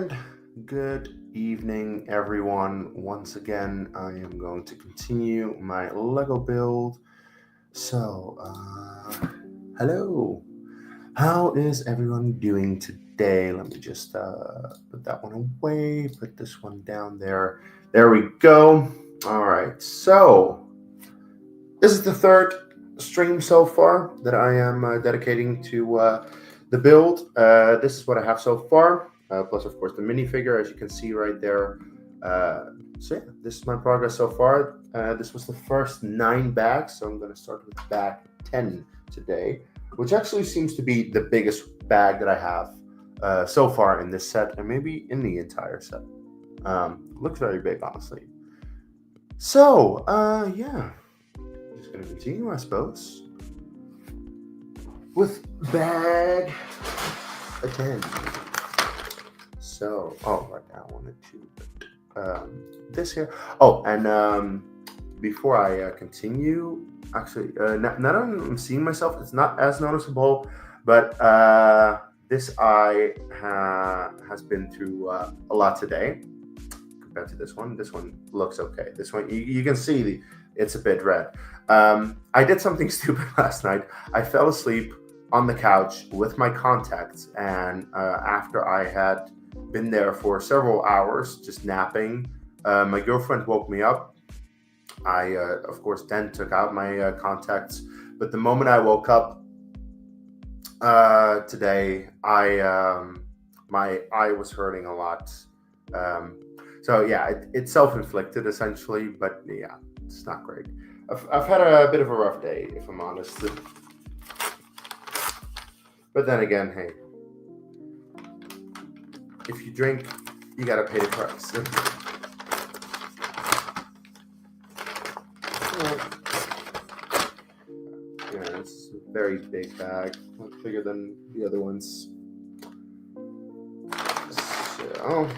And good evening, everyone. Once again, I am going to continue my Lego build. So, hello. How is everyone doing today? Let me just put that one away, put this one down there. There we go. All right. So, this is the third stream so far that I am dedicating to the build. This is what I have so far, plus, of course, the minifigure, as you can see right there. So, yeah, this is my progress so far. This was the first 9 bags, so I'm going to start with bag 10 today, which actually seems to be the biggest bag that I have so far in this set, and maybe in the entire set. Looks very big, honestly. So, yeah. Just going to continue, I suppose, with bag 10. So, right now I wanted to put this here. Oh, and before I continue, actually, now that I'm seeing myself, it's not as noticeable, but this eye has been through a lot today compared to this one. This one looks okay. This one, you can see it's a bit red. I did something stupid last night. I fell asleep on the couch with my contacts, and after I had been there for several hours just napping, my girlfriend woke me up. I, of course, then took out my contacts, but the moment I woke up today, my eye was hurting a lot. So yeah, it's self-inflicted essentially, but yeah, it's not great. I've had a bit of a rough day, if I'm honest. But then again, hey, if you drink, you gotta pay the price. Yeah, it's a very big bag, much bigger than the other ones. So.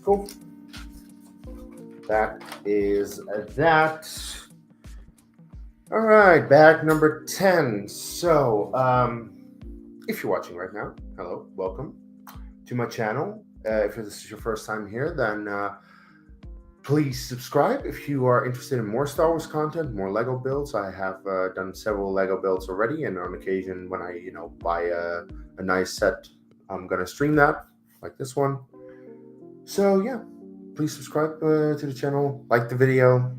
Cool. That is that. All right, bag number 10. So, if you're watching right now, hello, welcome to my channel. If this is your first time here, then please subscribe if you are interested in more Star Wars content, more Lego builds. I have done several Lego builds already, and on occasion, when I buy a nice set, I'm gonna stream that, like this one. So yeah, please subscribe to the channel, like the video,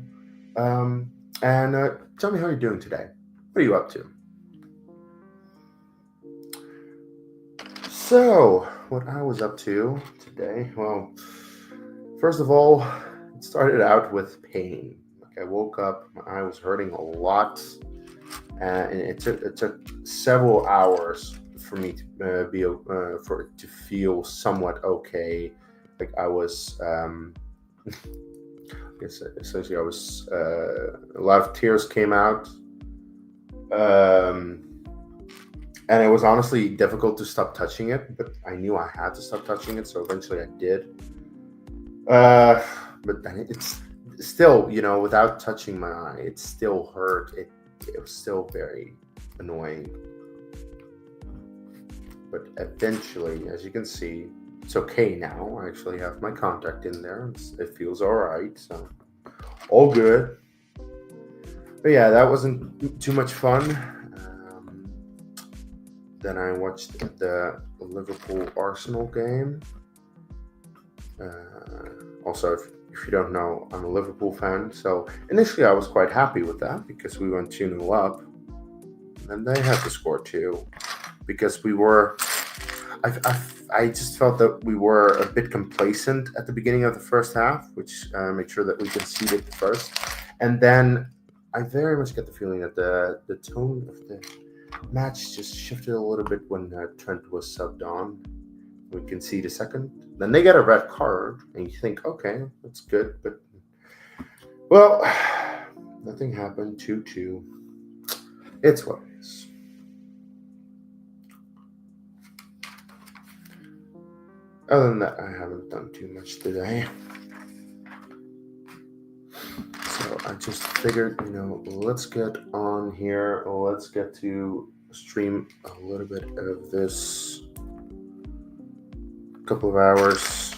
and tell me how you're doing today. What are you up to? So, what I was up to today, well, first of all, it started out with pain. Like I woke up, my eye was hurting a lot, and it took several hours for me to for it to feel somewhat okay. Like I was, essentially, I was, a lot of tears came out. And it was honestly difficult to stop touching it, but I knew I had to stop touching it, so eventually I did. But then it's still, without touching my eye, it still hurt. It was still very annoying. But eventually, as you can see, it's okay now. I actually have my contact in there. It feels all right, so all good. But yeah, that wasn't too much fun. Then I watched the Liverpool Arsenal game. Also, if you don't know, I'm a Liverpool fan. So initially I was quite happy with that because we went 2-0 up. And they had to score 2 because we were. I just felt that we were a bit complacent at the beginning of the first half, which made sure that we conceded first. And then I very much get the feeling that the tone of the match just shifted a little bit when Trent was subbed on. We concede a second. Then they get a red card, and you think, okay, that's good. But, well, nothing happened. 2-2. It's what it is. Other than that, I haven't done too much today. So I just figured, let's get on here. Let's get to stream a little bit of this. Couple of hours.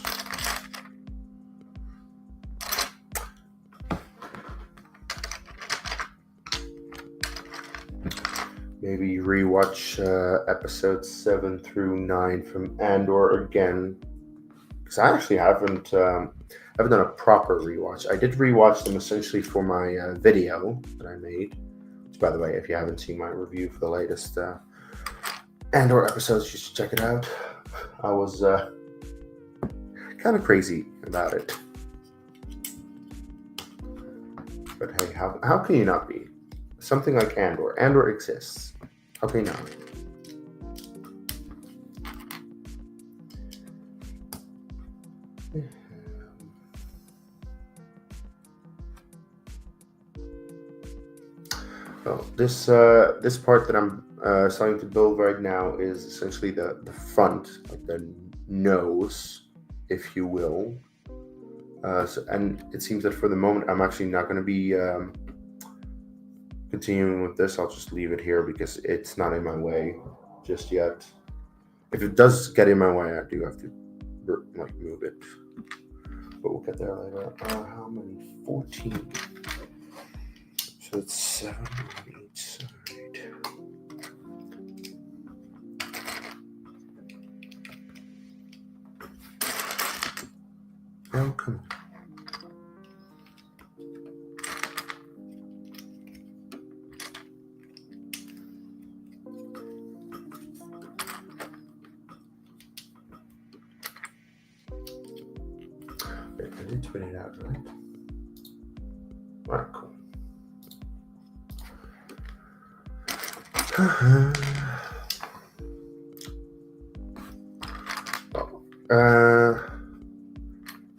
Maybe rewatch episodes 7 through 9 from Andor again, because I actually haven't done a proper rewatch. I did rewatch them essentially for my video that I made. Which, by the way, if you haven't seen my review for the latest Andor episodes, you should check it out. I was kind of crazy about it, but hey, how can you not be? Something like Andor. Andor exists. How can you not? Well, this part that I'm starting to build right now is essentially the front, like the nose, if you will. And it seems that for the moment, I'm actually not going to be continuing with this. I'll just leave it here because it's not in my way just yet. If it does get in my way, I do have to move it. But we'll get there later. How many? 14. So it's 7 on each side. Oh, come on. I did twin it out, right? Alright, cool.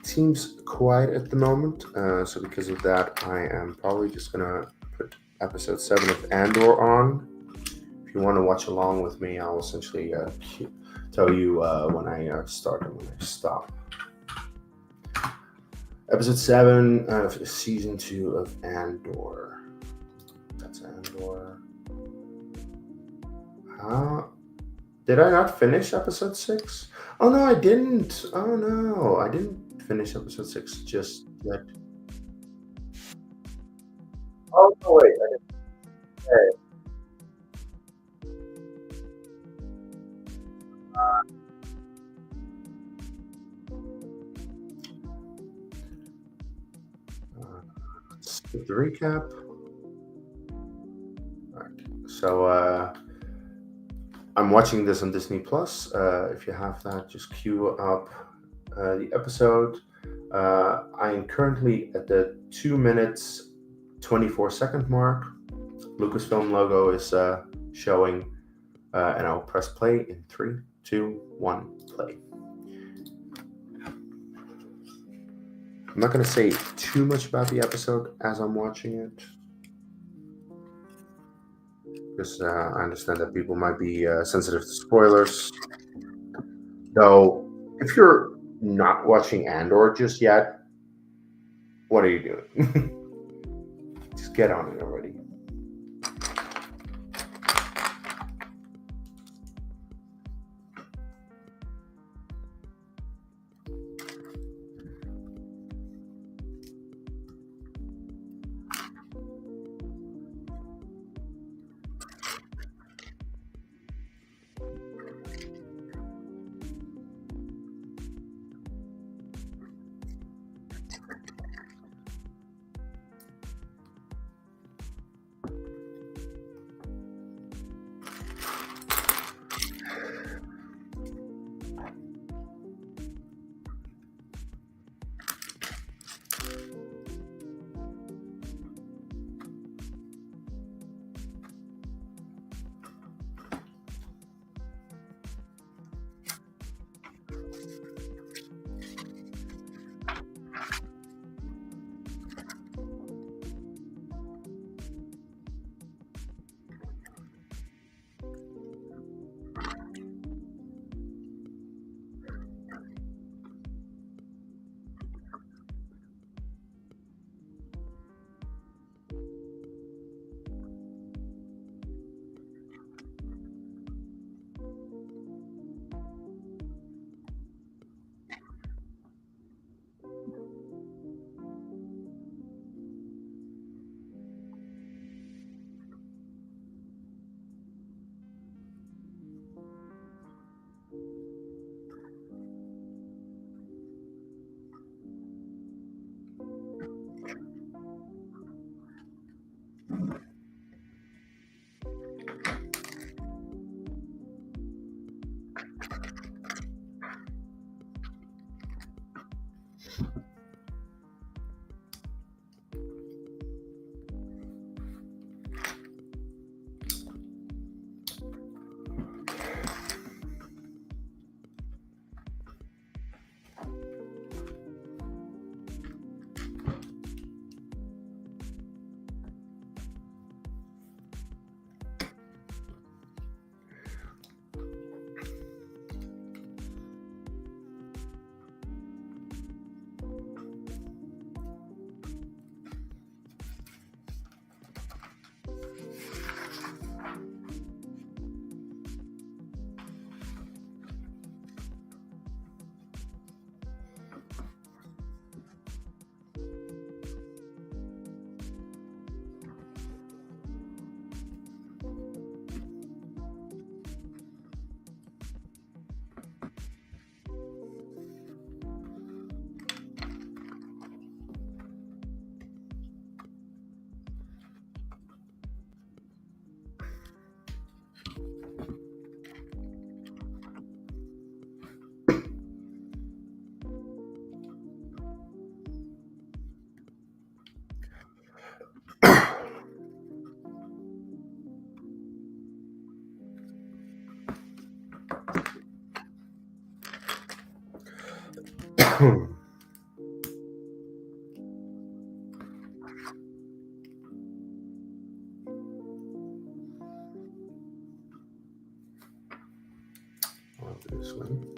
Seems quiet at the moment, so because of that, I am probably just gonna put episode 7 of Andor on. If you want to watch along with me, I'll essentially tell you when I start and when I stop. Episode 7 of season 2 of Andor. That's Andor. Did I not finish episode 6? Oh no, I didn't. Oh no, I didn't finish episode 6 just yet. Oh no, wait. I didn't. Hey. Let's skip the recap. All right. So I'm watching this on Disney Plus. If you have that, just queue up the episode. I am currently at the 2 minutes 24-second mark. Lucasfilm logo is showing, and I'll press play in 3, 2, 1, play. I'm not going to say too much about the episode as I'm watching it, because I understand that people might be sensitive to spoilers. Though, if you're not watching Andor just yet, what are you doing? Just get on it already. This one.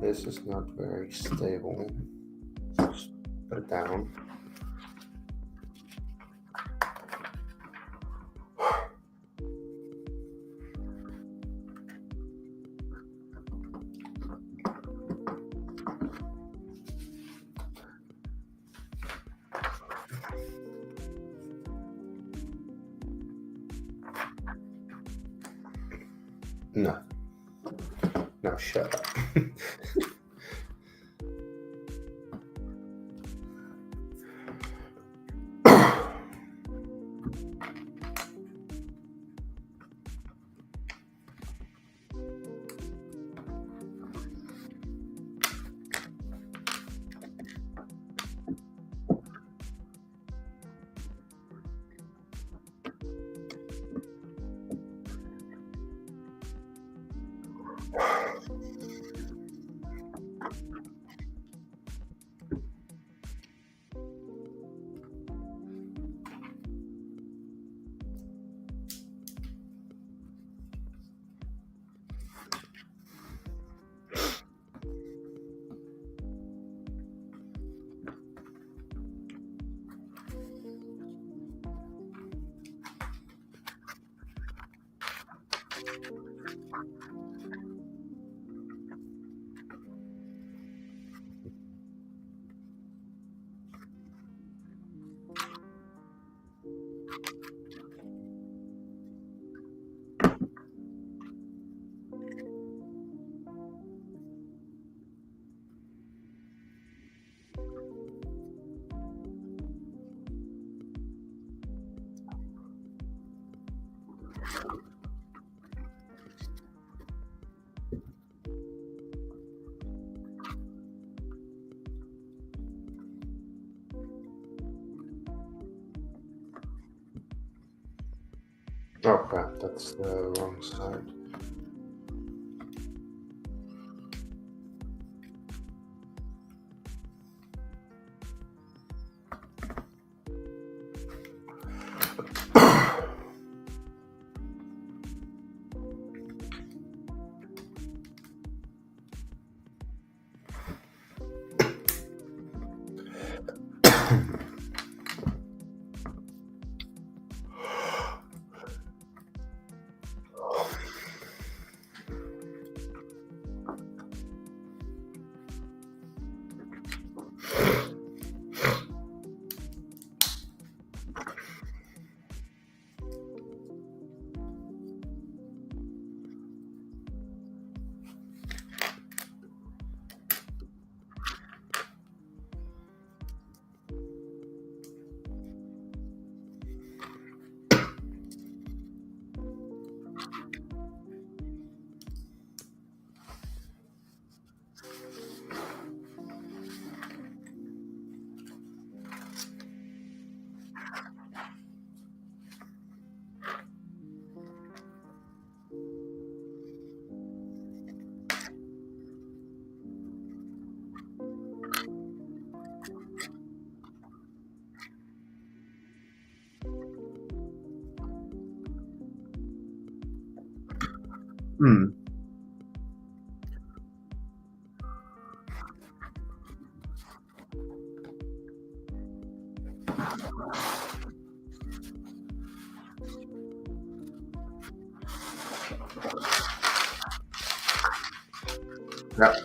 This is not very stable. Just put it down. No. No, shut up. Oh crap, that's the wrong side. Hmm. Yep.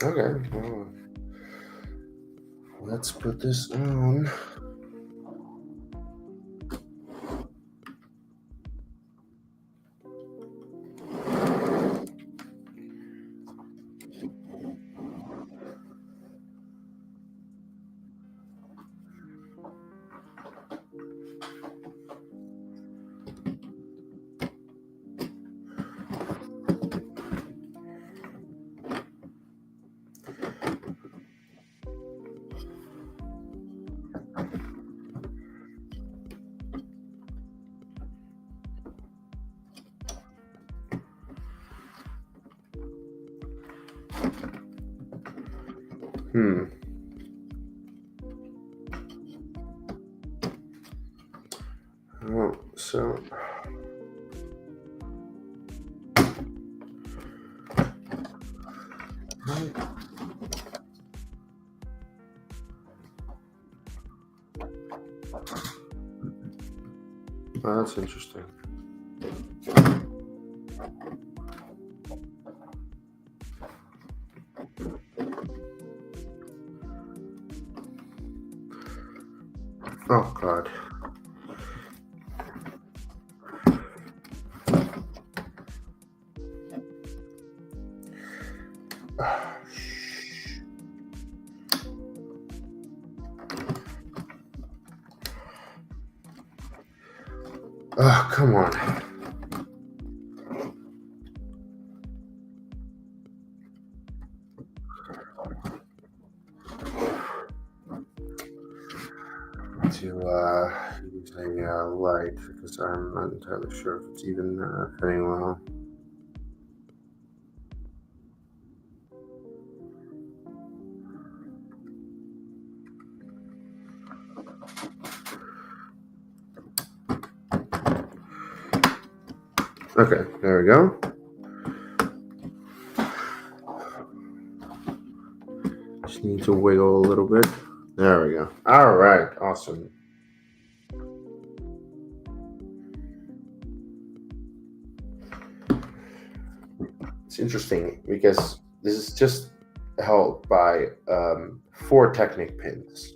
Okay. Well, let's put this on. Oh, so. Oh, that's interesting. Oh, God. Oh, come on. To use a light because I'm not entirely sure if it's even fitting well. Okay, there we go. Just need to wiggle a little bit. There we go. All right, awesome. It's interesting because this is just held by 4 Technic pins.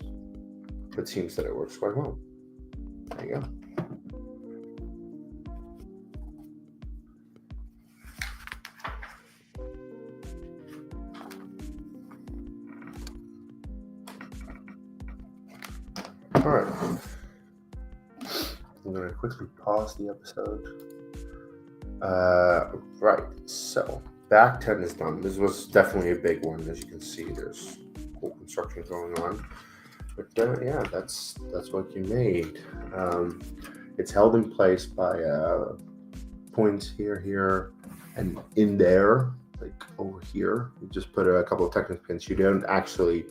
It seems that it works quite well. There you go. All right. I'm going to quickly pause the episode. Right, so back 10 is done. This was definitely a big one. As you can see, there's cool construction going on. But yeah, that's what you made. It's held in place by points here, and in there, like over here, you just put a couple of Technic pins. You don't actually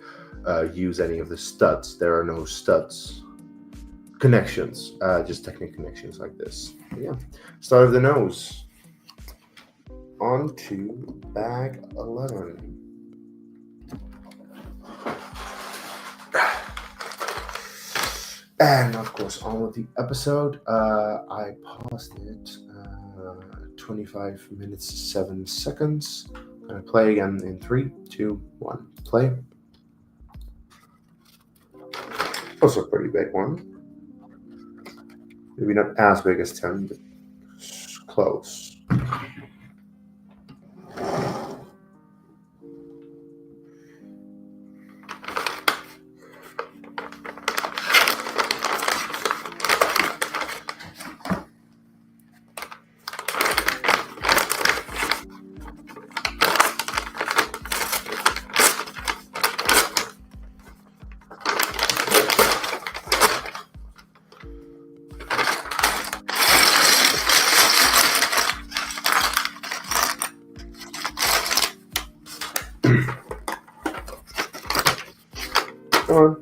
use any of the studs. There are no studs connections, just Technic connections like this. But yeah, start of the nose. On to bag 11. And of course, on with the episode. I paused it 25 minutes 7 seconds. I'm gonna play again in 3, 2, 1. Play. Also a pretty big one. Maybe not as big as 10, but close. Come on.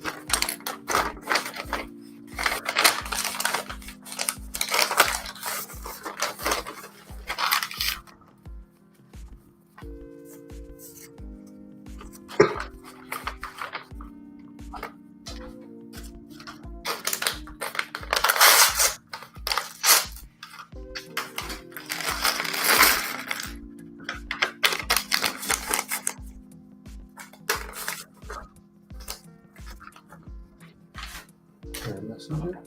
Okay, messenger.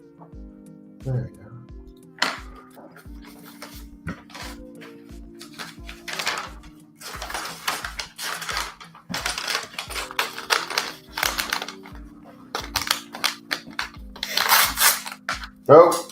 There you go. Oh.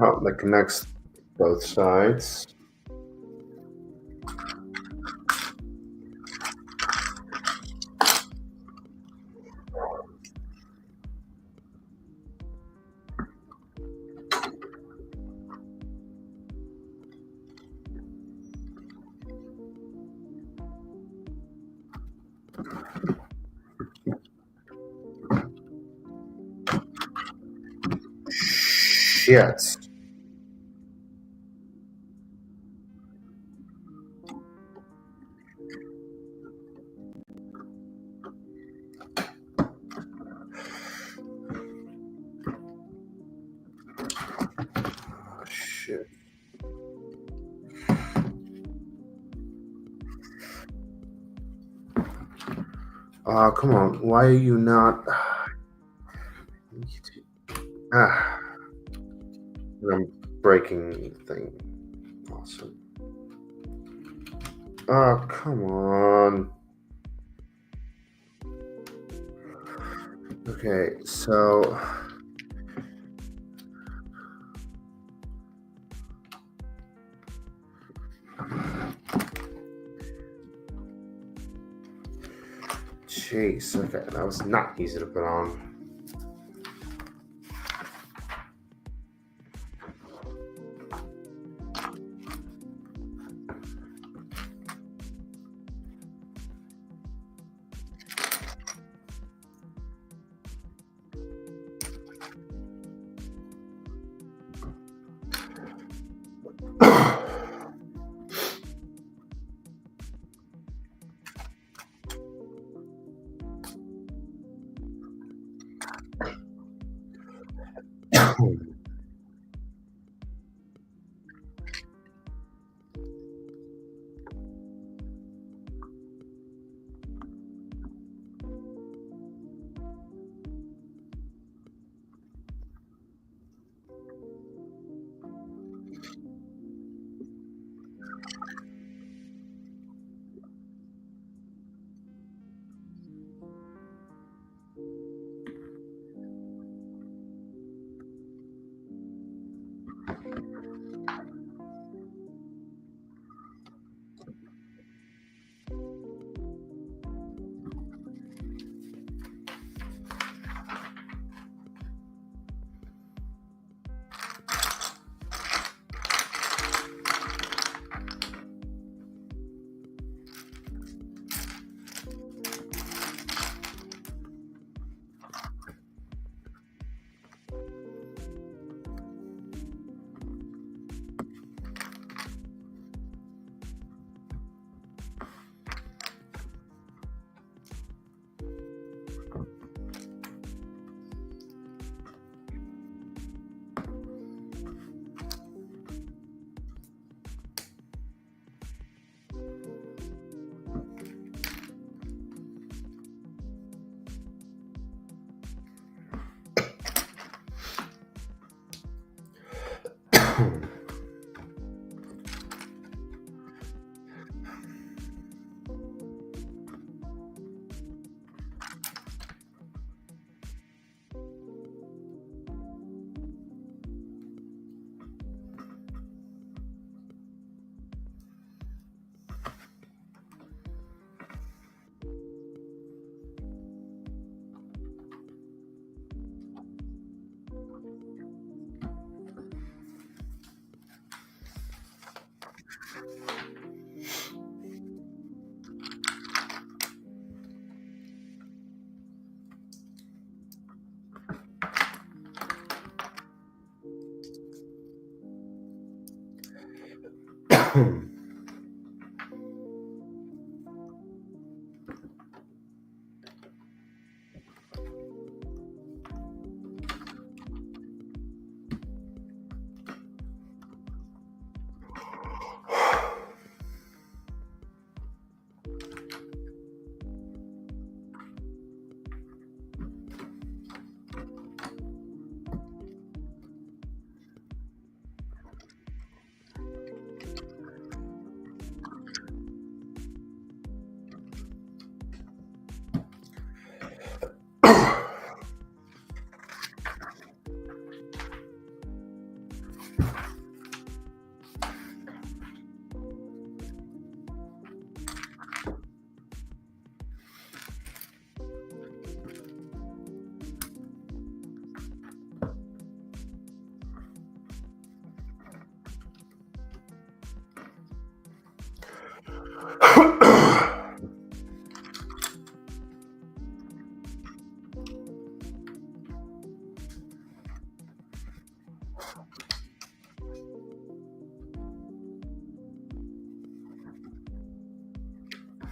Oh, that connects both sides. Shit. Oh, shit. Come on. Why are you not? I'm breaking the thing. Awesome. Oh, come on. Okay, so. Jeez, okay, that was not easy to put on.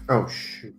Oh, shoot.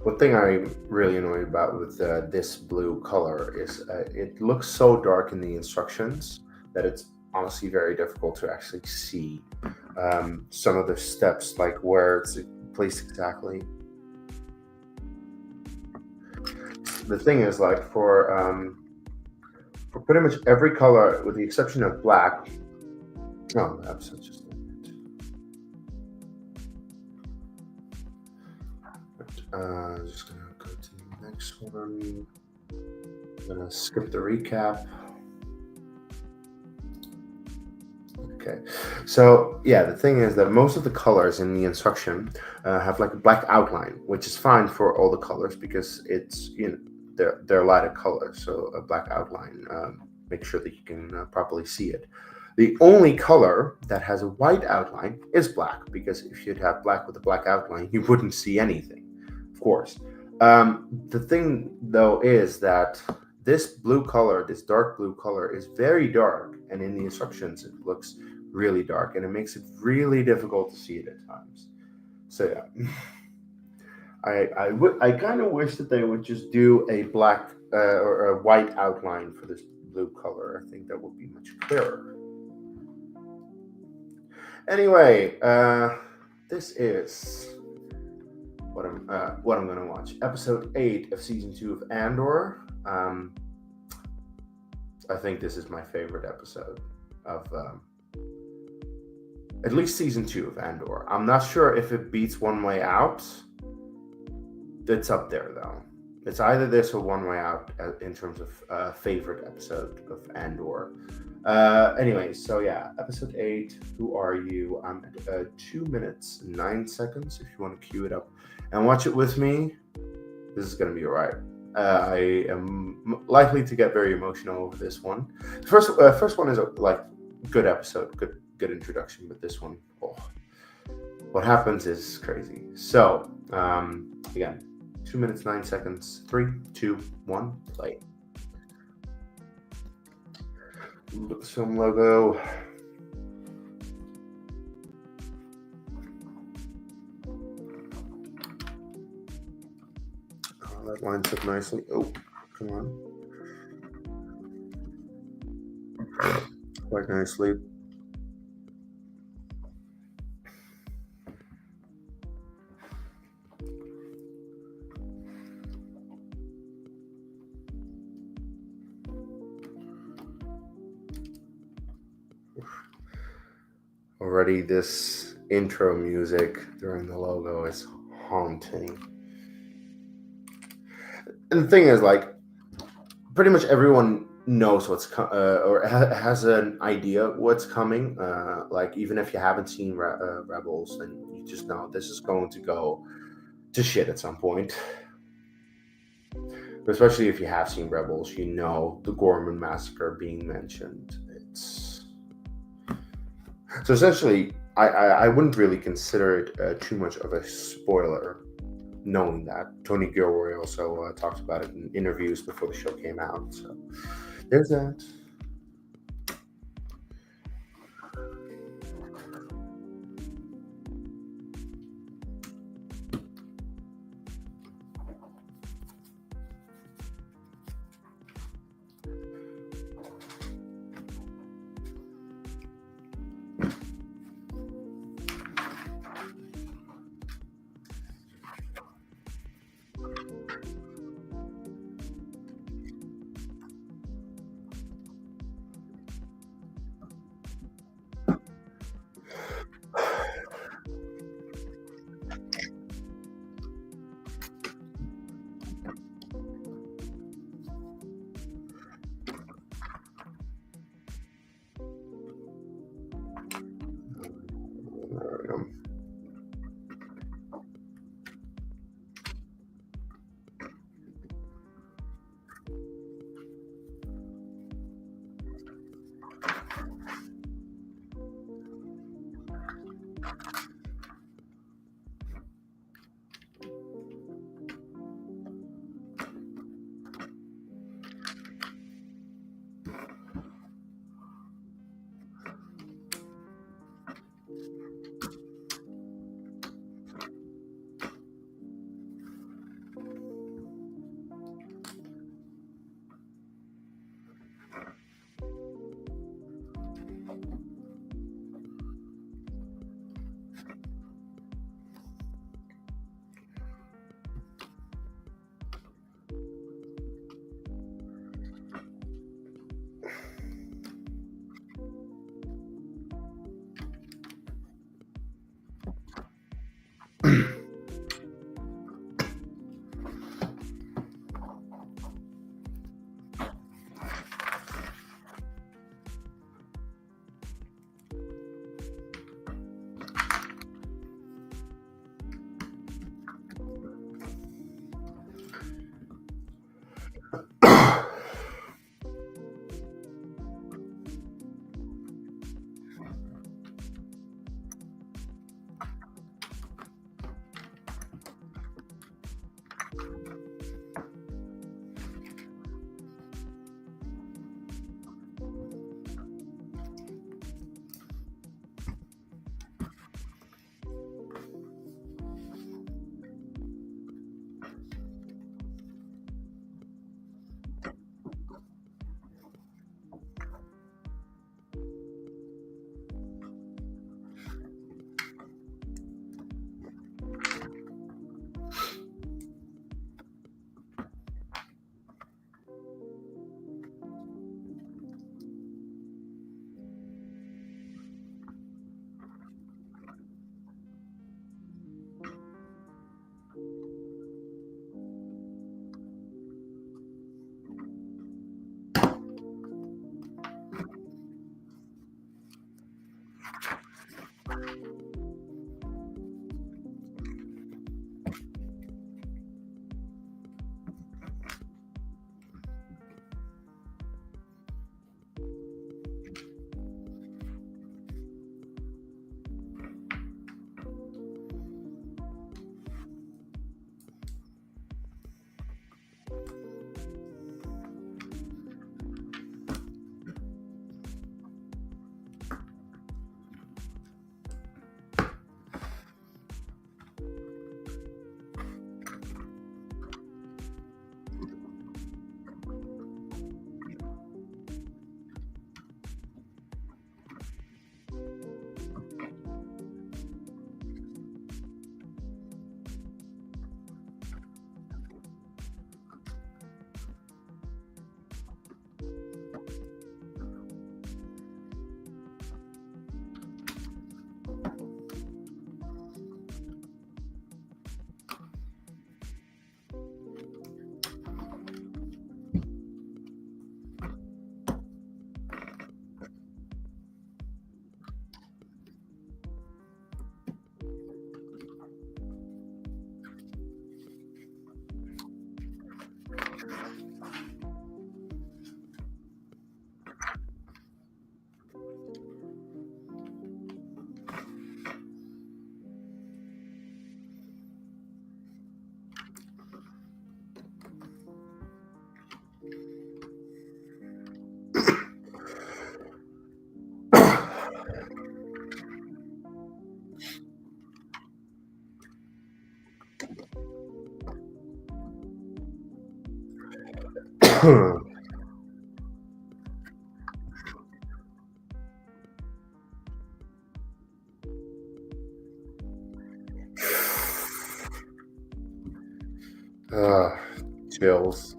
One thing I'm really annoyed about with this blue color is it looks so dark in the instructions that it's honestly very difficult to actually see some of the steps, like where it's placed exactly. The thing is, like for pretty much every color, with the exception of black. Oh, that's just. Just gonna go to the next one. I'm gonna skip the recap. Okay, so yeah, the thing is that most of the colors in the instruction have like a black outline, which is fine for all the colors because it's they're lighter colors, so a black outline makes sure that you can properly see it. The only color that has a white outline is black, because if you'd have black with a black outline, you wouldn't see anything, of course. The thing though is that this blue color, this dark blue color, is very dark, and in the instructions it looks really dark, and it makes it really difficult to see it at times. So yeah, I kind of wish that they would just do a black or a white outline for this blue color. I think that would be much clearer. Anyway, this is what I'm gonna watch. Episode 8 of season 2 of Andor. I think this is my favorite episode of at least season 2 of Andor. I'm not sure if it beats One Way Out. It's up there though. It's either this or One Way Out in terms of favorite episode of Andor. Anyway, so yeah, episode 8. Who are you? I'm at 2 minutes 9 seconds. If you want to cue it up and watch it with me, this is gonna be alright. I am likely to get very emotional over this one. The first one is a good episode, good introduction, but this one, oh, what happens is crazy. So again, 2 minutes 9 seconds. 3, 2, 1, play. Film logo. That lines up nicely. Oh, come on. Quite nicely. Already this intro music during the logo is haunting. And the thing is, like, pretty much everyone knows what's or has an idea what's coming. Like, even if you haven't seen Rebels, then you just know this is going to go to shit at some point. But especially if you have seen Rebels, you know the Gorman massacre being mentioned. It's so essentially, I wouldn't really consider it too much of a spoiler, knowing that Tony Gilroy also talked about it in interviews before the show came out. So there's that. uh, chills.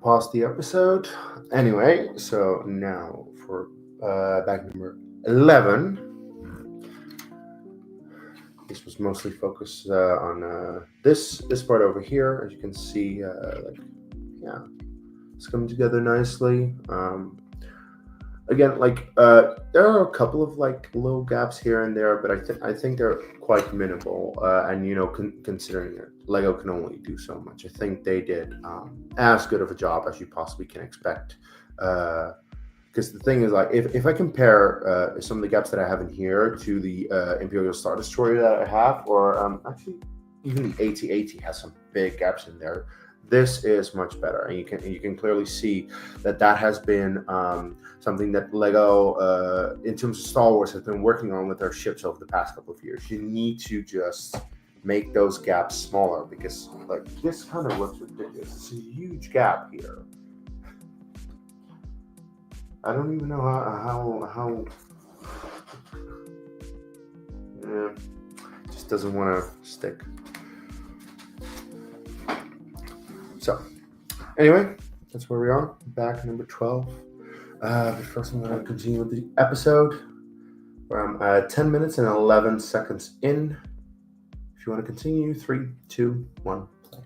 Pause the episode. Anyway, so now for bag number 11. This was mostly focused on this part over here. As you can see, like, yeah, it's coming together nicely. Again, like, there are a couple of like little gaps here and there, but I think they're quite minimal. And considering that Lego can only do so much, I think they did as good of a job as you possibly can expect. Because the thing is, like, if I compare some of the gaps that I have in here to the Imperial Star Destroyer that I have, or actually even the AT-AT has some big gaps in there. This is much better, and you can clearly see that has been something that Lego, in terms of Star Wars, has been working on with their ships over the past couple of years. You need to just make those gaps smaller, because like this kind of looks ridiculous. It's a huge gap here. I don't even know how yeah, just doesn't want to stick. So, anyway, that's where we are. Back number 12. But first, I'm going to continue with the episode, where I'm 10 minutes and 11 seconds in. If you want to continue, 3, 2, 1, play.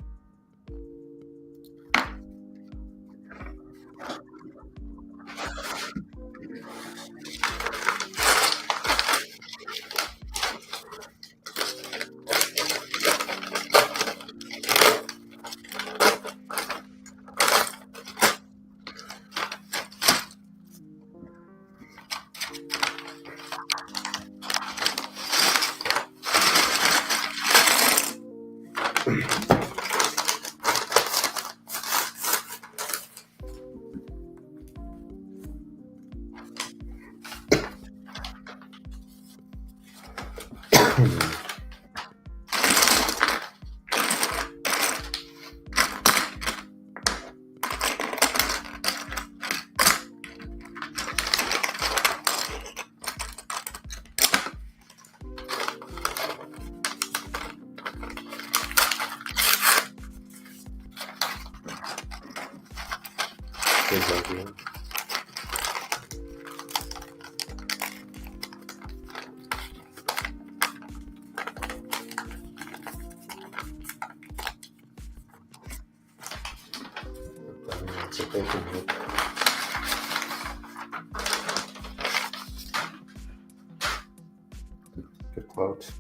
Good quote.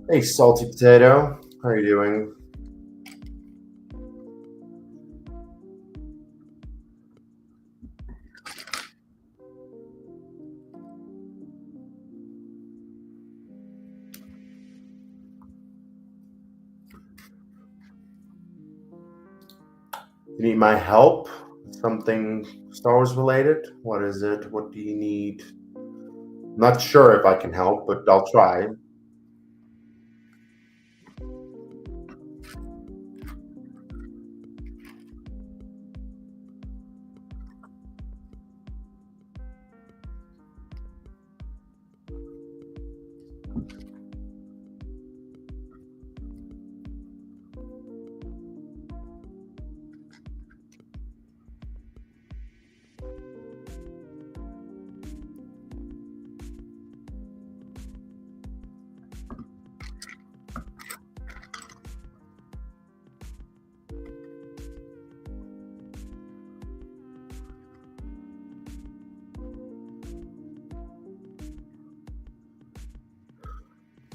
Hey, salty potato. How are you doing? You need my help? Something Star Wars related? What is it? What do you need? Not sure if I can help, but I'll try.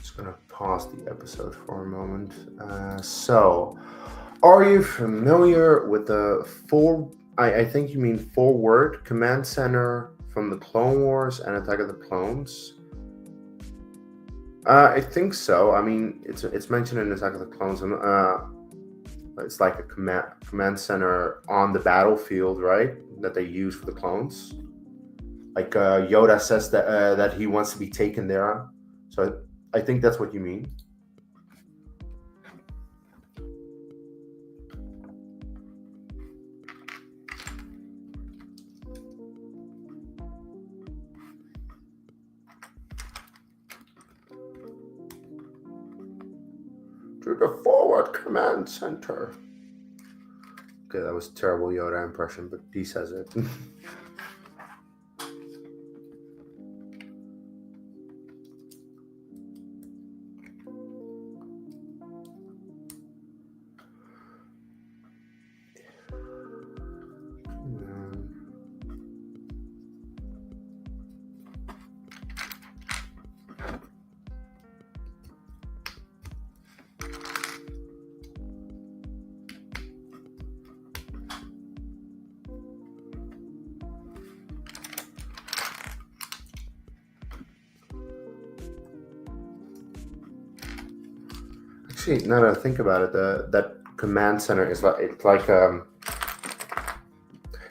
Just gonna pause the episode for a moment. Are you familiar with the I think you mean forward command center from the Clone Wars and Attack of the Clones? I think so. I mean, it's mentioned in Attack of the Clones, and it's like a command center on the battlefield, right? That they use for the clones. Like Yoda says that he wants to be taken there. So I think that's what you mean. To the forward command center. Okay, that was a terrible Yoda impression, but he says it. Actually, now that I think about it, that command center is like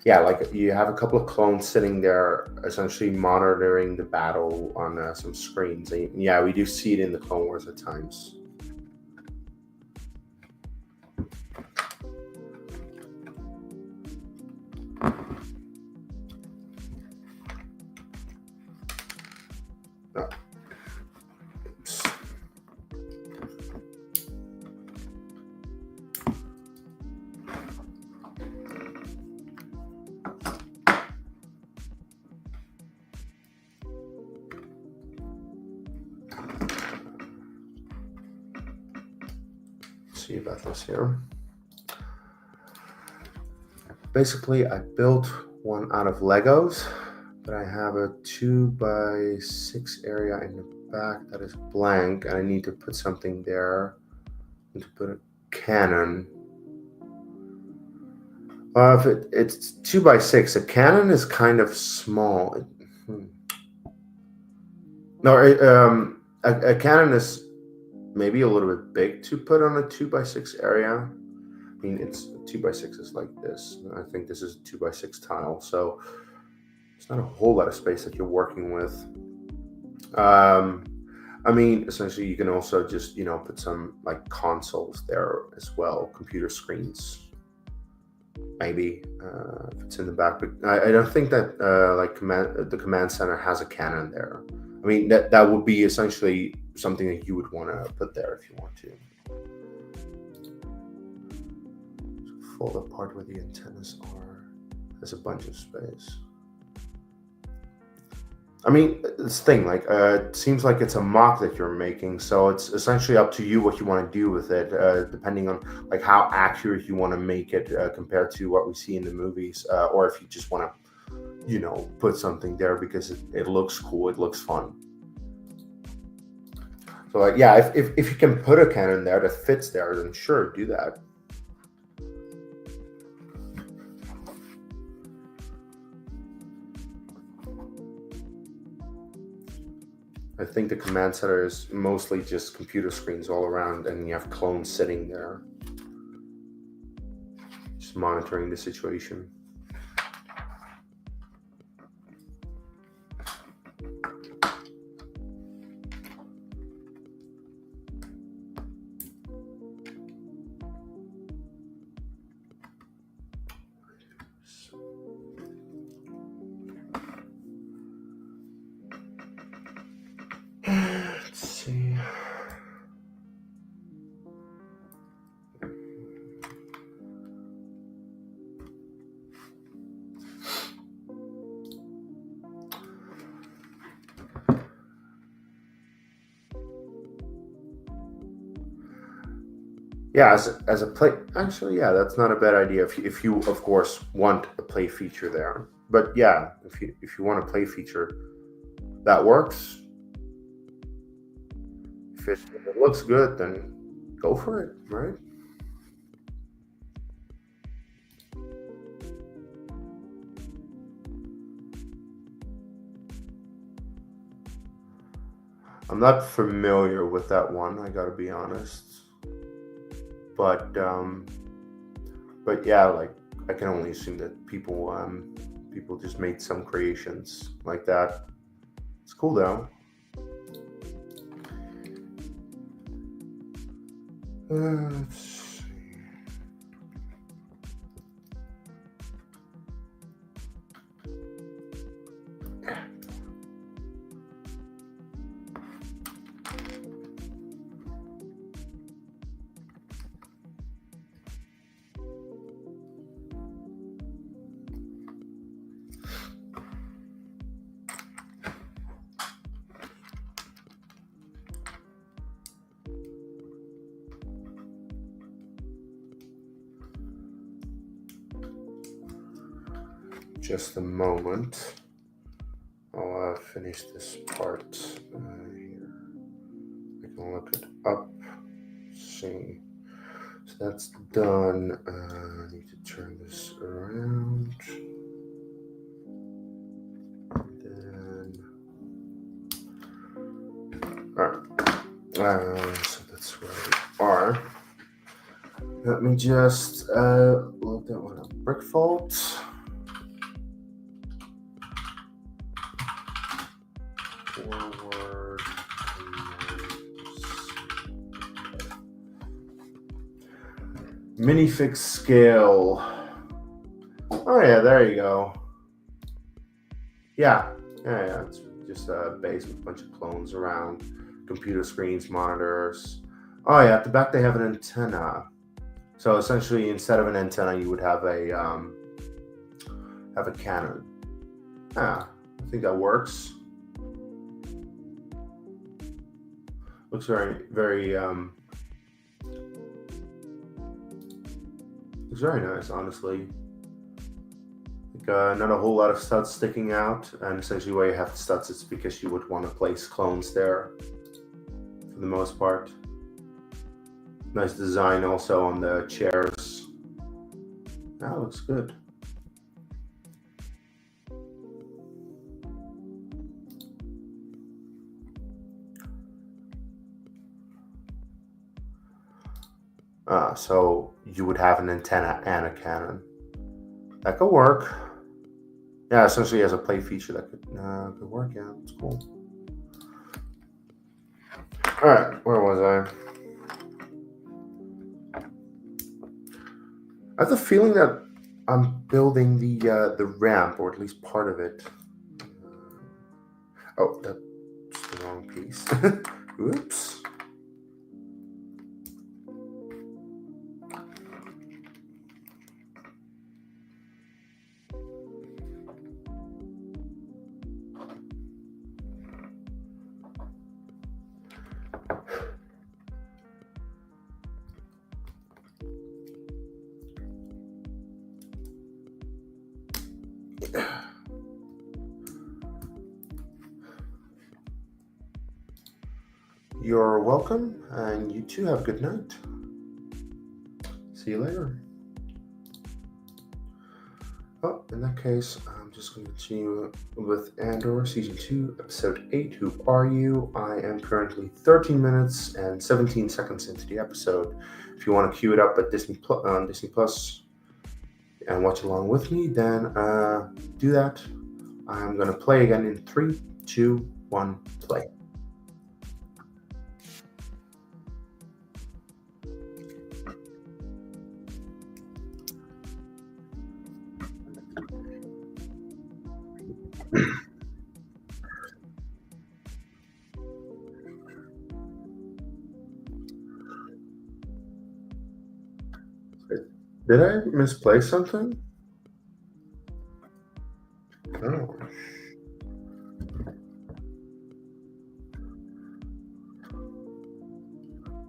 yeah, like you have a couple of clones sitting there, essentially monitoring the battle on some screens. And yeah, we do see it in the Clone Wars at times. See about this here. Basically, I built one out of Legos, but I have a 2x6 area in the back that is blank, and I need to put something there. I need to put a cannon. If it's 2x6, a cannon is kind of small. No, a cannon is maybe a little bit big to put on a 2x6 area. I mean, it's 2x6 is like this. I think this is a 2x6 tile, so it's not a whole lot of space that you're working with. I mean, essentially, you can also just put some like consoles there as well, computer screens. Maybe if it's in the back, but I don't think that the command center has a cannon there. I mean, that would be essentially something that you would want to put there if you want to. So fold apart where the antennas are. There's a bunch of space. I mean, this thing, like, it seems like it's a mock that you're making, so it's essentially up to you what you want to do with it, depending on like how accurate you want to make it compared to what we see in the movies, or if you just want to, put something there because it looks cool, it looks fun. So, like, yeah, if you can put a cannon there that fits there, then sure, do that. I think the command center is mostly just computer screens all around, and you have clones sitting there. Just monitoring the situation. Let's see. Yeah, as a play, actually, yeah, that's not a bad idea. If you of course want a play feature there, but yeah, if you want a play feature, that works. If it looks good, then go for it, right? I'm not familiar with that one. I gotta be honest, but yeah, like I can only assume that people just made some creations like that. It's cool though. Let's see. Just a moment. I'll finish this part here. I can look it up. See. So that's done. I need to turn this around. Then. Alright. So that's where we are. Let me just load that one up. Brick fault. Forward. Minifig scale. Oh yeah, there you go. Yeah. It's just a base with a bunch of clones around, computer screens, monitors. Oh yeah, at the back they have an antenna. So essentially, instead of an antenna, you would have a cannon. Yeah, I think that works. Looks very looks very nice, honestly. Like, not a whole lot of studs sticking out, and essentially why you have studs is because you would want to place clones there for the most part. Nice design also on the chairs. That looks good. So you would have an antenna and a cannon. That could work. Yeah, essentially as a play feature that could work. Yeah, it's cool. All right, where was I? I have the feeling that I'm building the ramp, or at least part of it. Oh, that's the wrong piece. Oops. You're welcome, and you too have a good night. See you later. Oh, in that case, I'm just going to continue with Andor Season 2, Episode 8, Who Are You? I am currently 13 minutes and 17 seconds into the episode. If you want to queue it up at Disney Plus, and watch along with me, then do that. I'm going to play again in 3, 2, 1, play. Did I misplay something? Oh.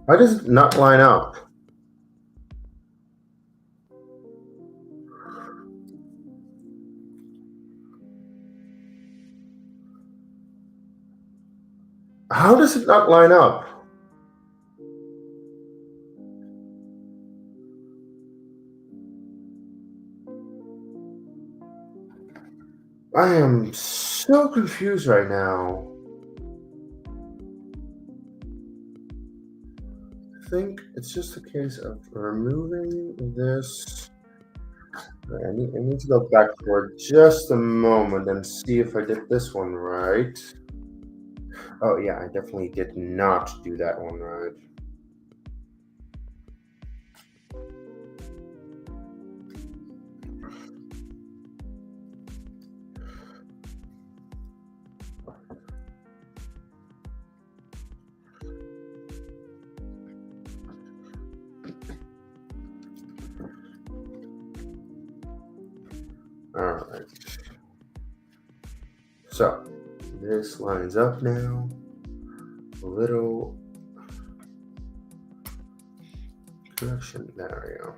Why does it not line up? How does it not line up? I am so confused right now. I think it's just a case of removing this. I need to go back for just a moment and see if I did this one right. Oh yeah, I definitely did not do that one right. Alright. So, this lines up now. A little correction. There we go.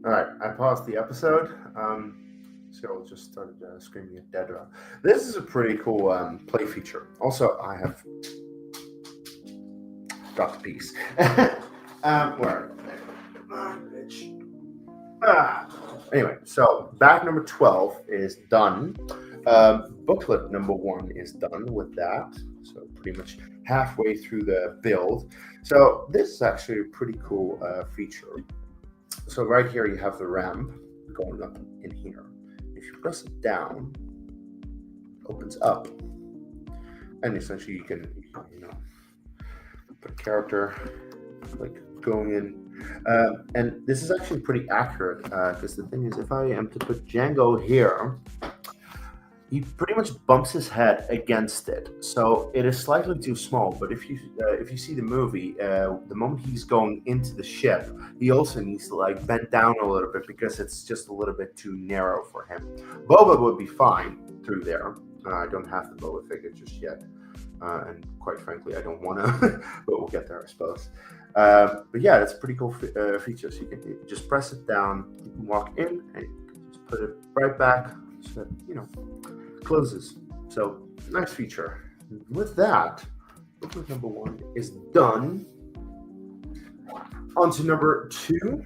All right, I paused the episode. Cyril just started screaming at Dedra. This is a pretty cool play feature. Also, I have dropped a piece. Where? Anyway, so back number 12 is done. Booklet number 1 is done with that. So pretty much halfway through the build. So this is actually a pretty cool feature. So right here you have the ramp going up in here. If you press it down, it opens up. And essentially you can put a character like going in. And this is actually pretty accurate because the thing is, if I am to put Jango here, he pretty much bumps his head against it, so it is slightly too small. But if you see the movie, the moment he's going into the ship, he also needs to like bend down a little bit because it's just a little bit too narrow for him. Boba would be fine through there. I don't have the Boba figure just yet, and quite frankly, I don't want to, but we'll get there, I suppose. But yeah, that's a pretty cool feature. So you can just press it down, you can walk in, and you can just put it right back, so that closes. So nice feature. With that, booklet number 1 is done. On to number 2.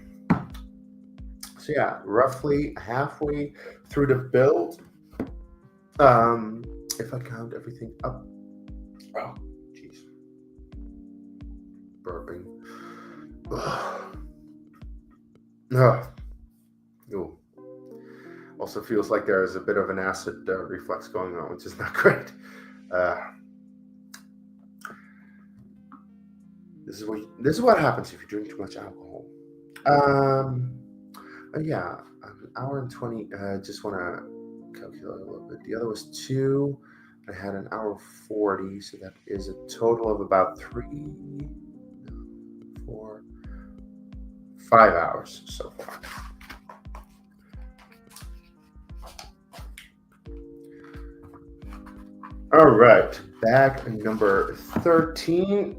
So yeah, roughly halfway through the build. If I count everything up. Oh, jeez. Burping. Ooh. Also feels like there is a bit of an acid reflux going on, which is not great. This is what happens if you drink too much alcohol. Yeah, an hour and 20. Just want to calculate a little bit. The other was 2. I had an hour 40, so that is a total of about 3, 4, 5 hours so far. All right, bag number 13.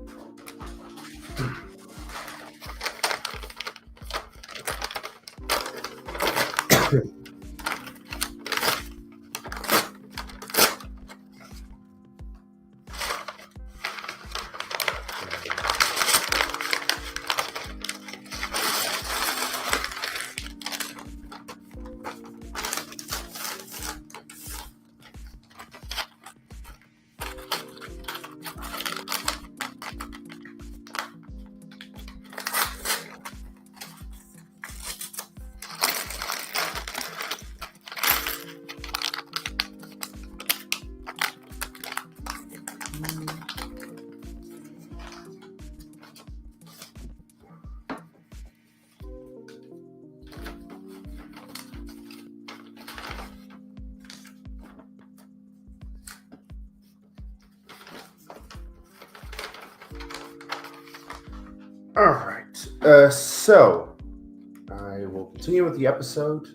All right, so I will continue with the episode.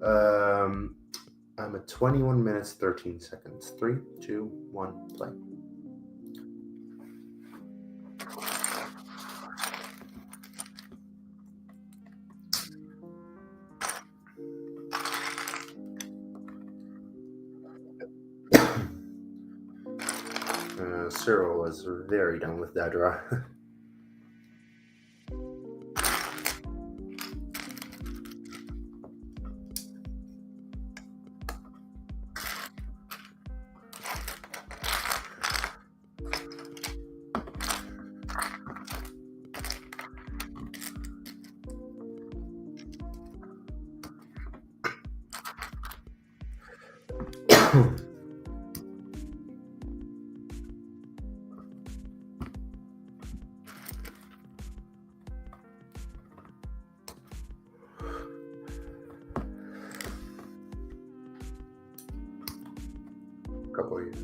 I'm at 21 minutes, 13 seconds. 3, 2, 1, play. Cyril was very done with that draw. Couple of years.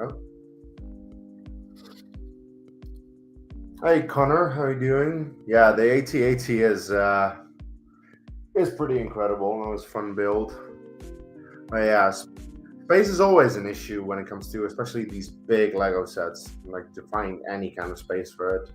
Oh. Hey Connor, how are you doing? Yeah, the AT-AT is pretty incredible. It was a fun build. But yeah, space is always an issue when it comes to especially these big Lego sets, like to find any kind of space for it.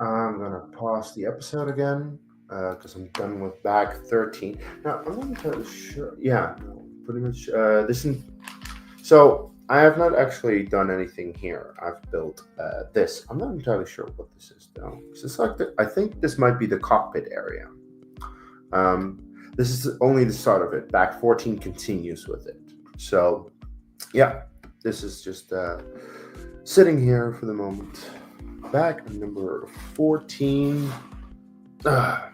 I'm going to pause the episode again. because I'm done with bag 13. Now, I'm not entirely sure. Yeah, no, pretty much. So, I have not actually done anything here. I've built this. I'm not entirely sure what this is, though. 'Cause it's like I think this might be the cockpit area. Um, this is only the start of it. Bag 14 continues with it. So, yeah, this is just sitting here for the moment. Bag number 14. Ah.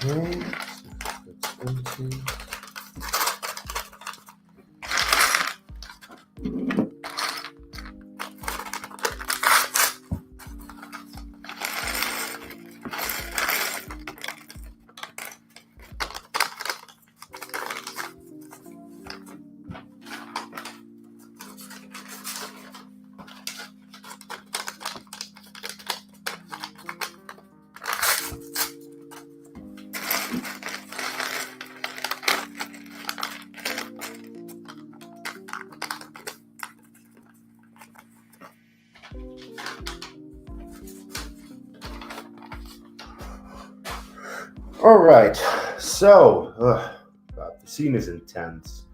Okay, that's empty. All right, so God, the scene is intense.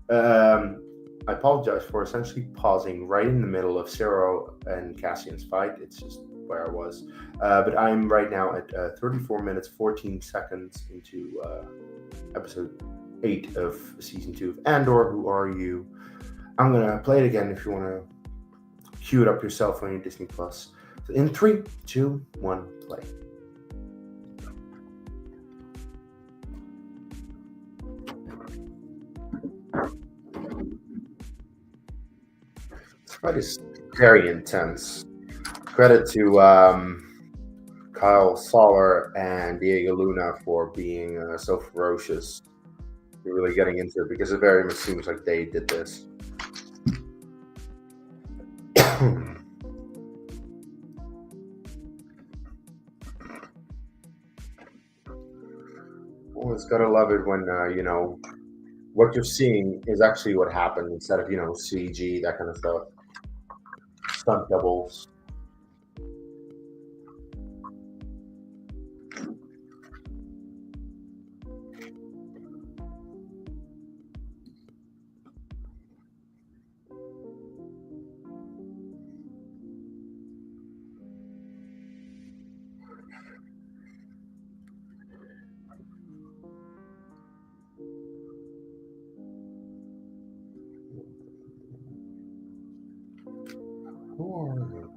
I apologize for essentially pausing right in the middle of Zero and Cassian's fight. It's just where I was. But I'm right now at 34 minutes, 14 seconds into episode 8 of season 2 of Andor. Who are you? I'm going to play it again if you want to cue it up yourself on your Disney Plus. So in 3, 2, 1, play. This fight is very intense. Credit to Kyle Soller and Diego Luna for being so ferocious. You're really getting into it because it very much seems like they did this. Always gotta love it when what you're seeing is actually what happened instead of CG, that kind of stuff, stunt doubles. Who are you?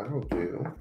that'll do.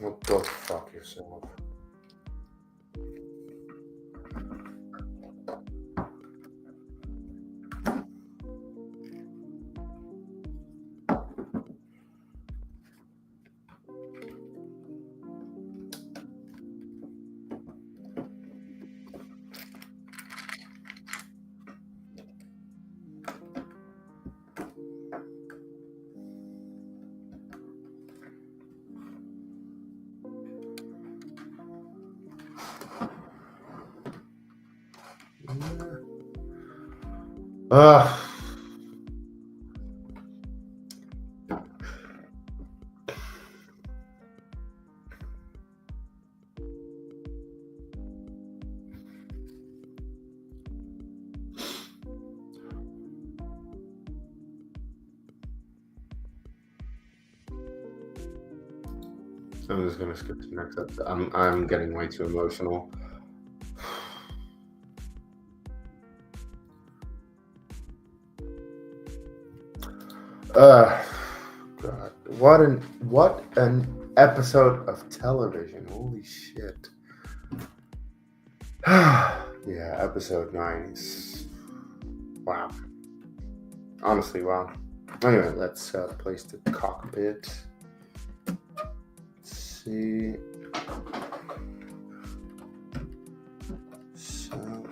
Well, go fuck yourself. I'm just gonna skip to the next episode. I'm getting way too emotional. God, what an episode of television! Holy shit! Yeah, episode 9 is wow. Honestly, wow. Anyway, let's place the cockpit. Let's see. So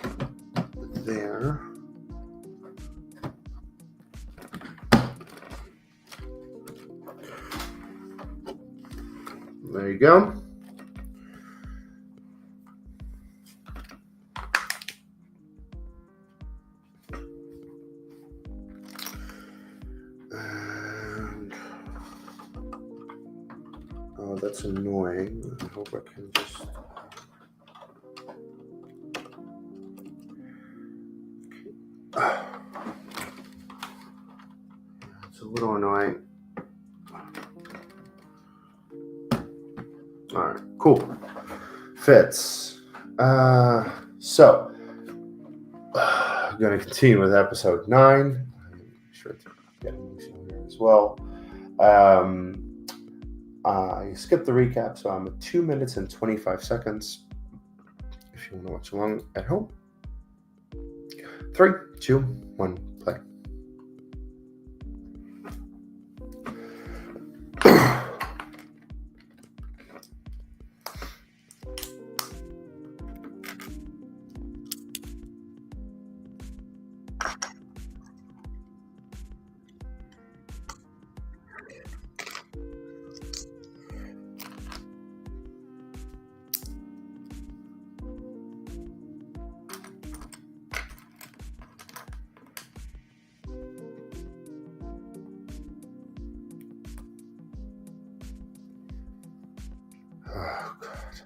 there. There you go. And oh, that's annoying. I hope I can just. It's a little annoying. All right, cool. Fits. So I'm going to continue with episode 9. I'm sure to get emotional here as well. I skipped the recap, so I'm at 2 minutes and 25 seconds. If you want to watch along at home. 3, 2, 1, play. Oh, God.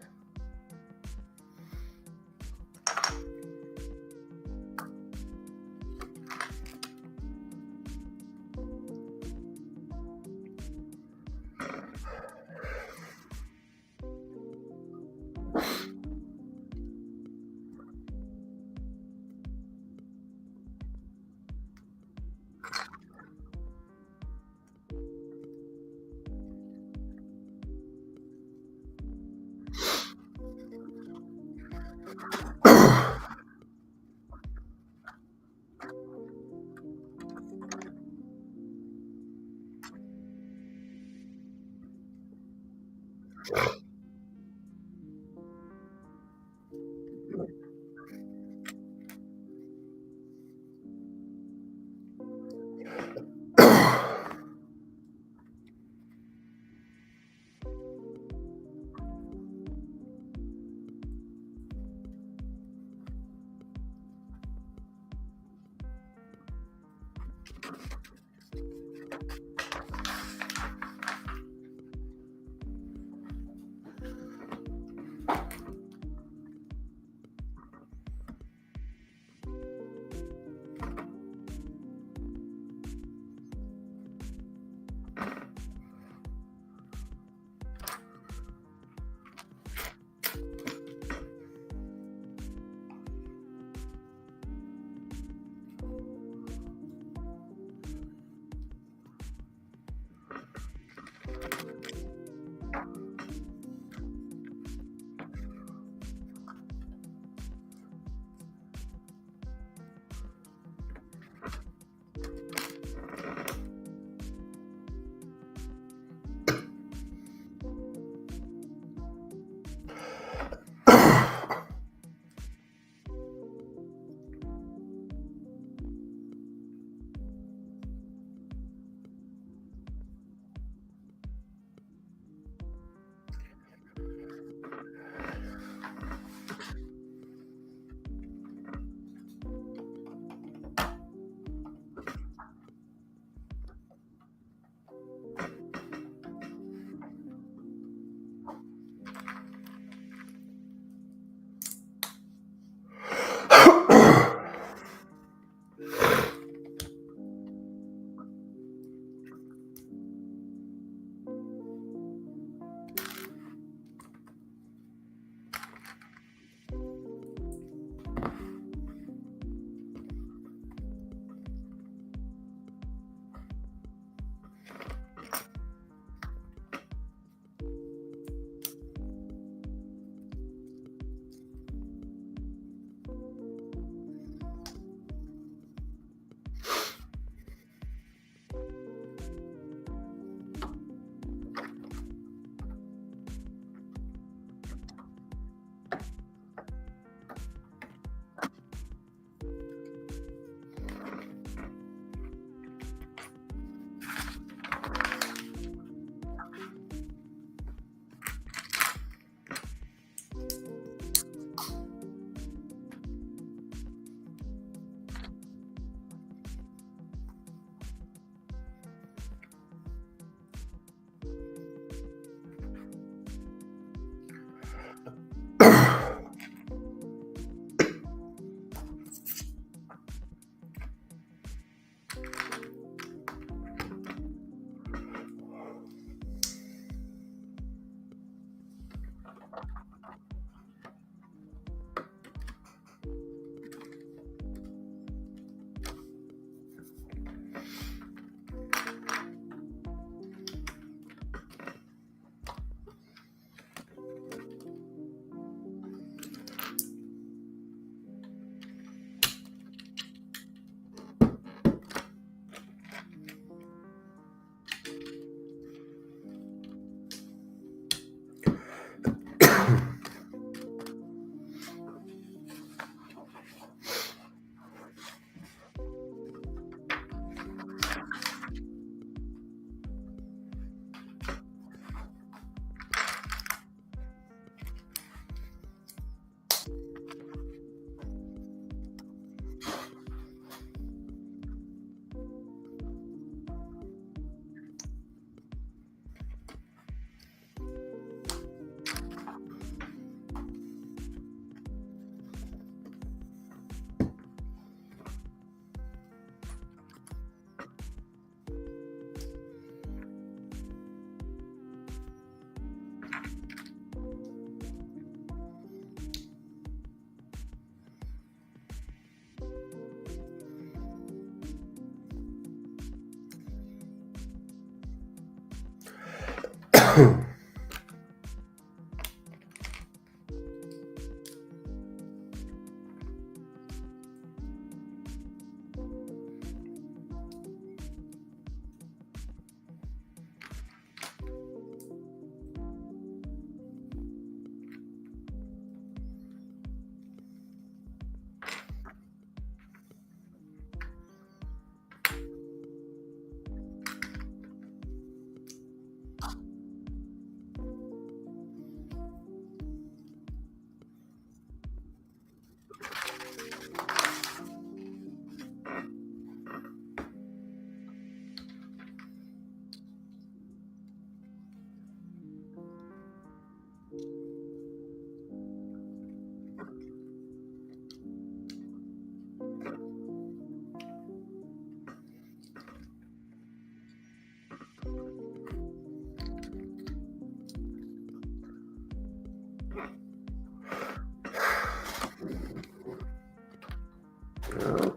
Oh,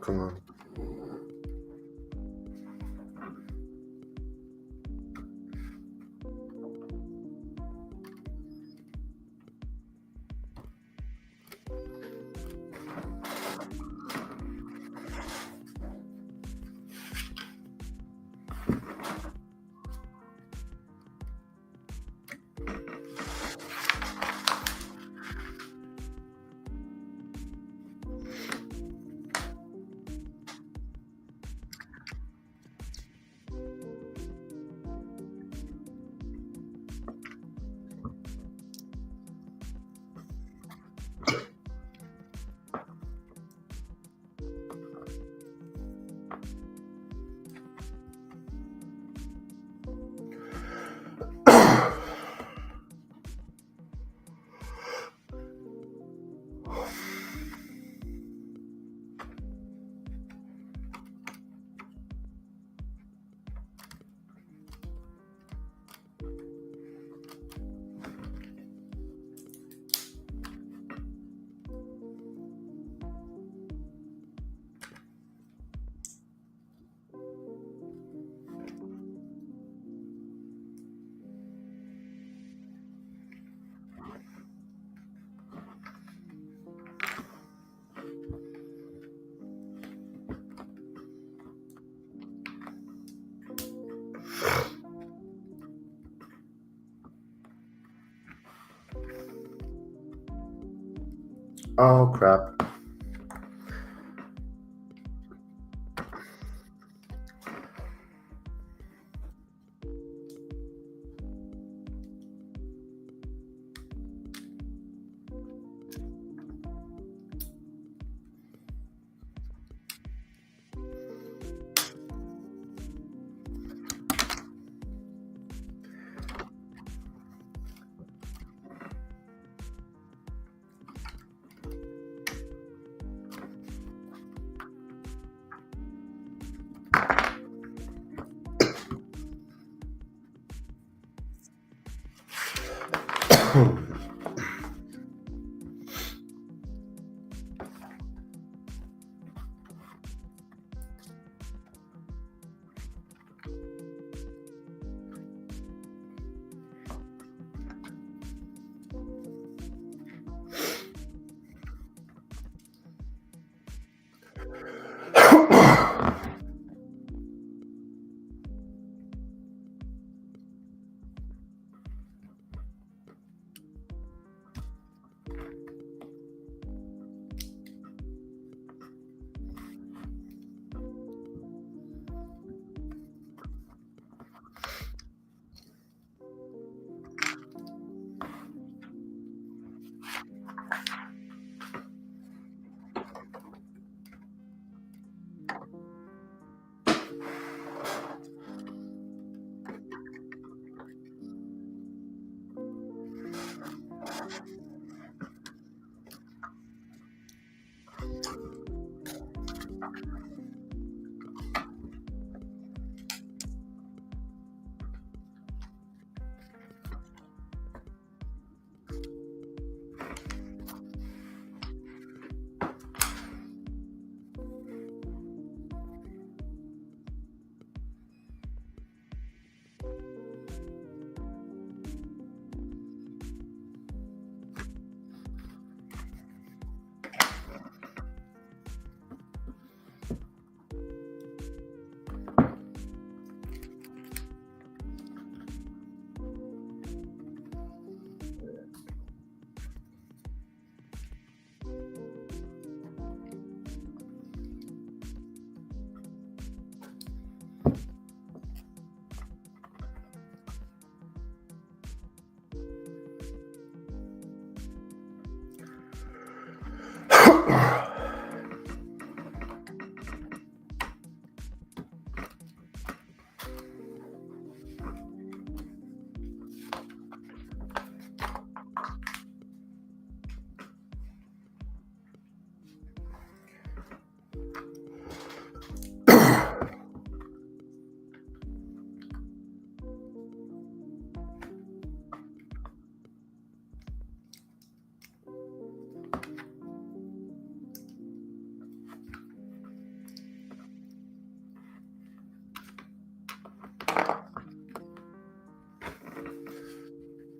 come on. Oh, crap.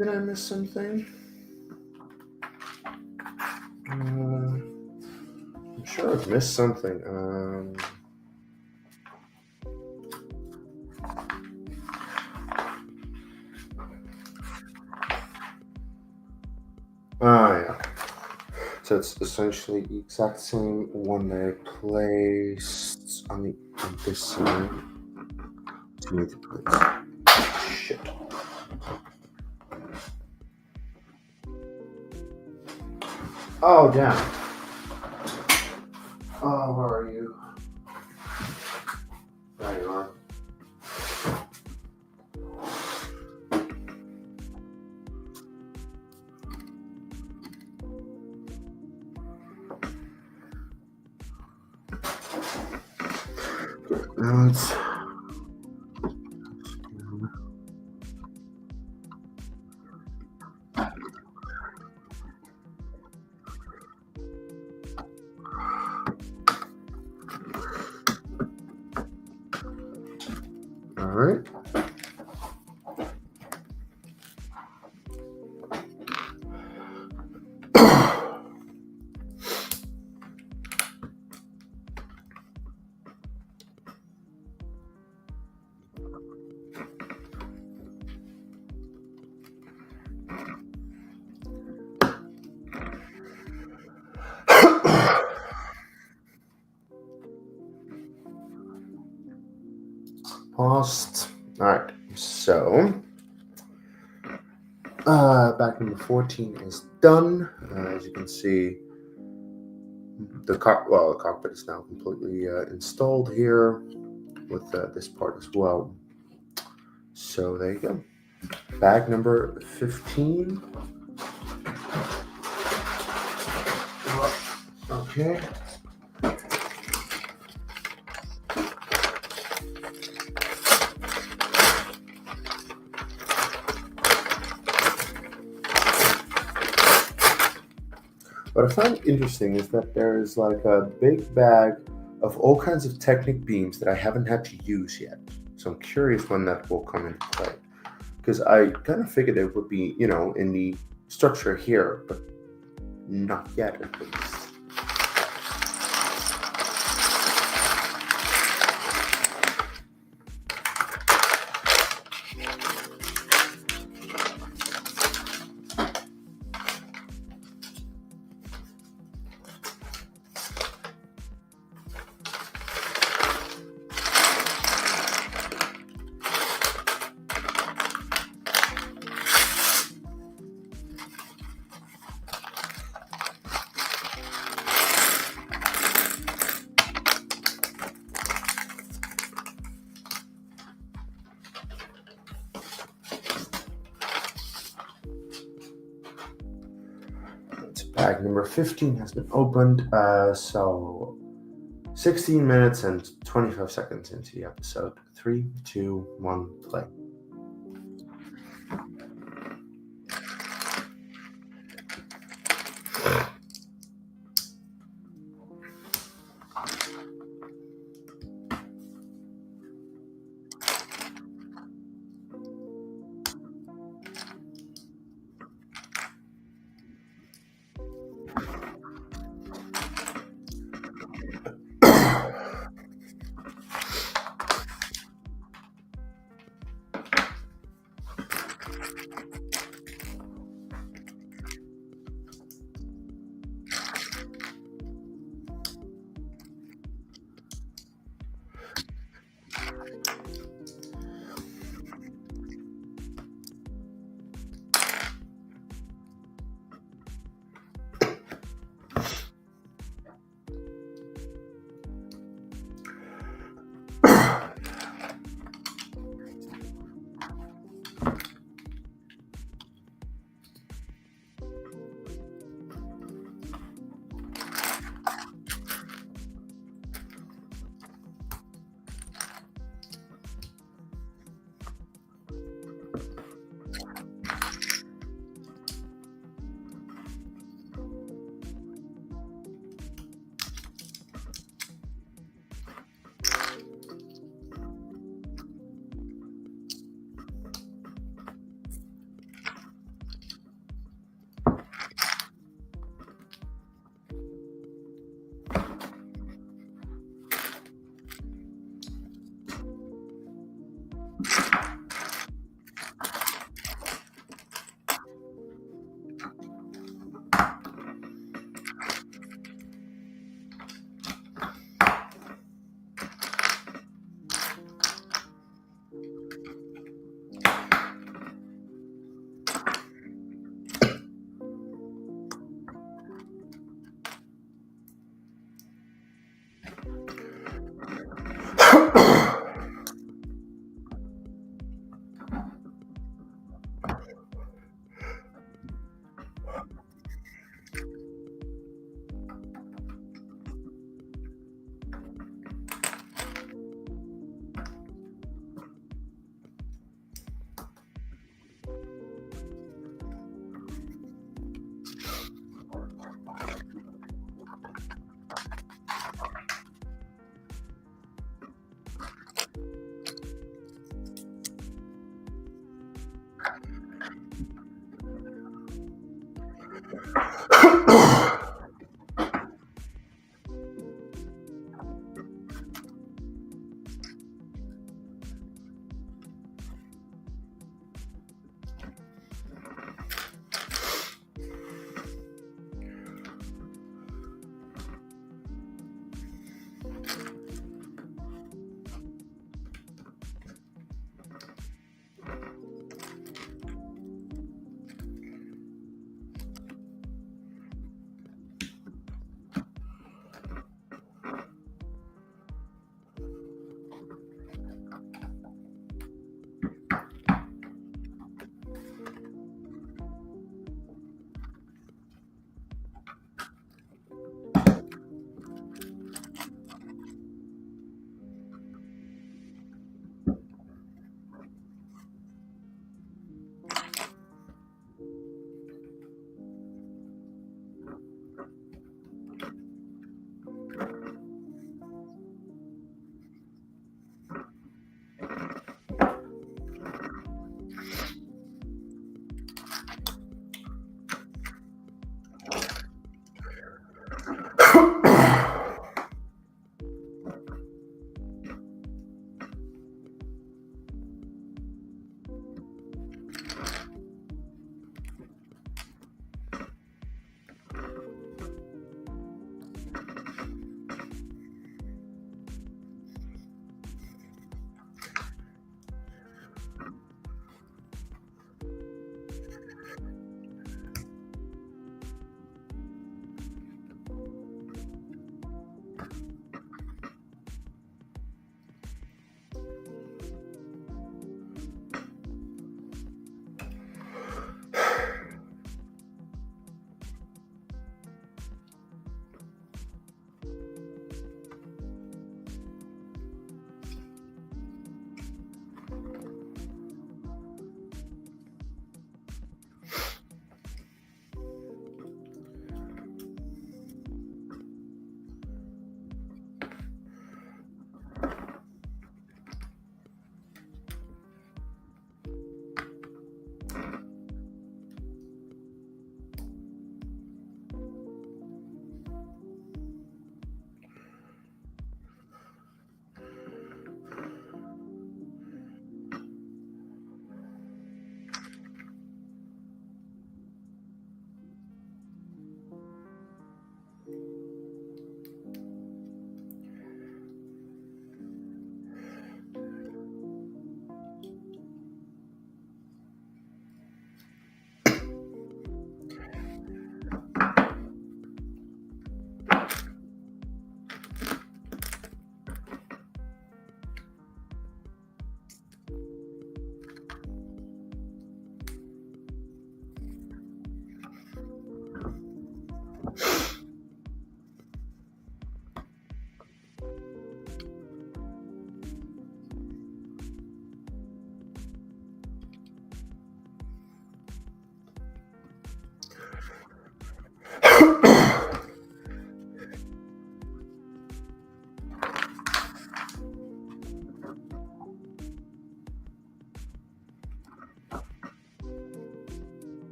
Did I miss something? I'm sure I've missed something. Yeah. So it's essentially the exact same one that I placed on this side. To need to place. Shit. Oh damn. Oh, where are you? There you are. Now it's. All right. Paused. All right. So, back number 14 is done. As you can see, the cockpit is now completely installed here with this part as well. So there you go. Bag number 15. Okay. What I find interesting is that there is like a big bag of all kinds of Technic beams that I haven't had to use yet. So I'm curious when that will come into play. Because I kind of figured it would be, in the structure here, but not yet at least. Bag number 15 has been opened. So 16 minutes and 25 seconds into the episode. 3, 2, 1, play.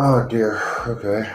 Oh dear. Okay.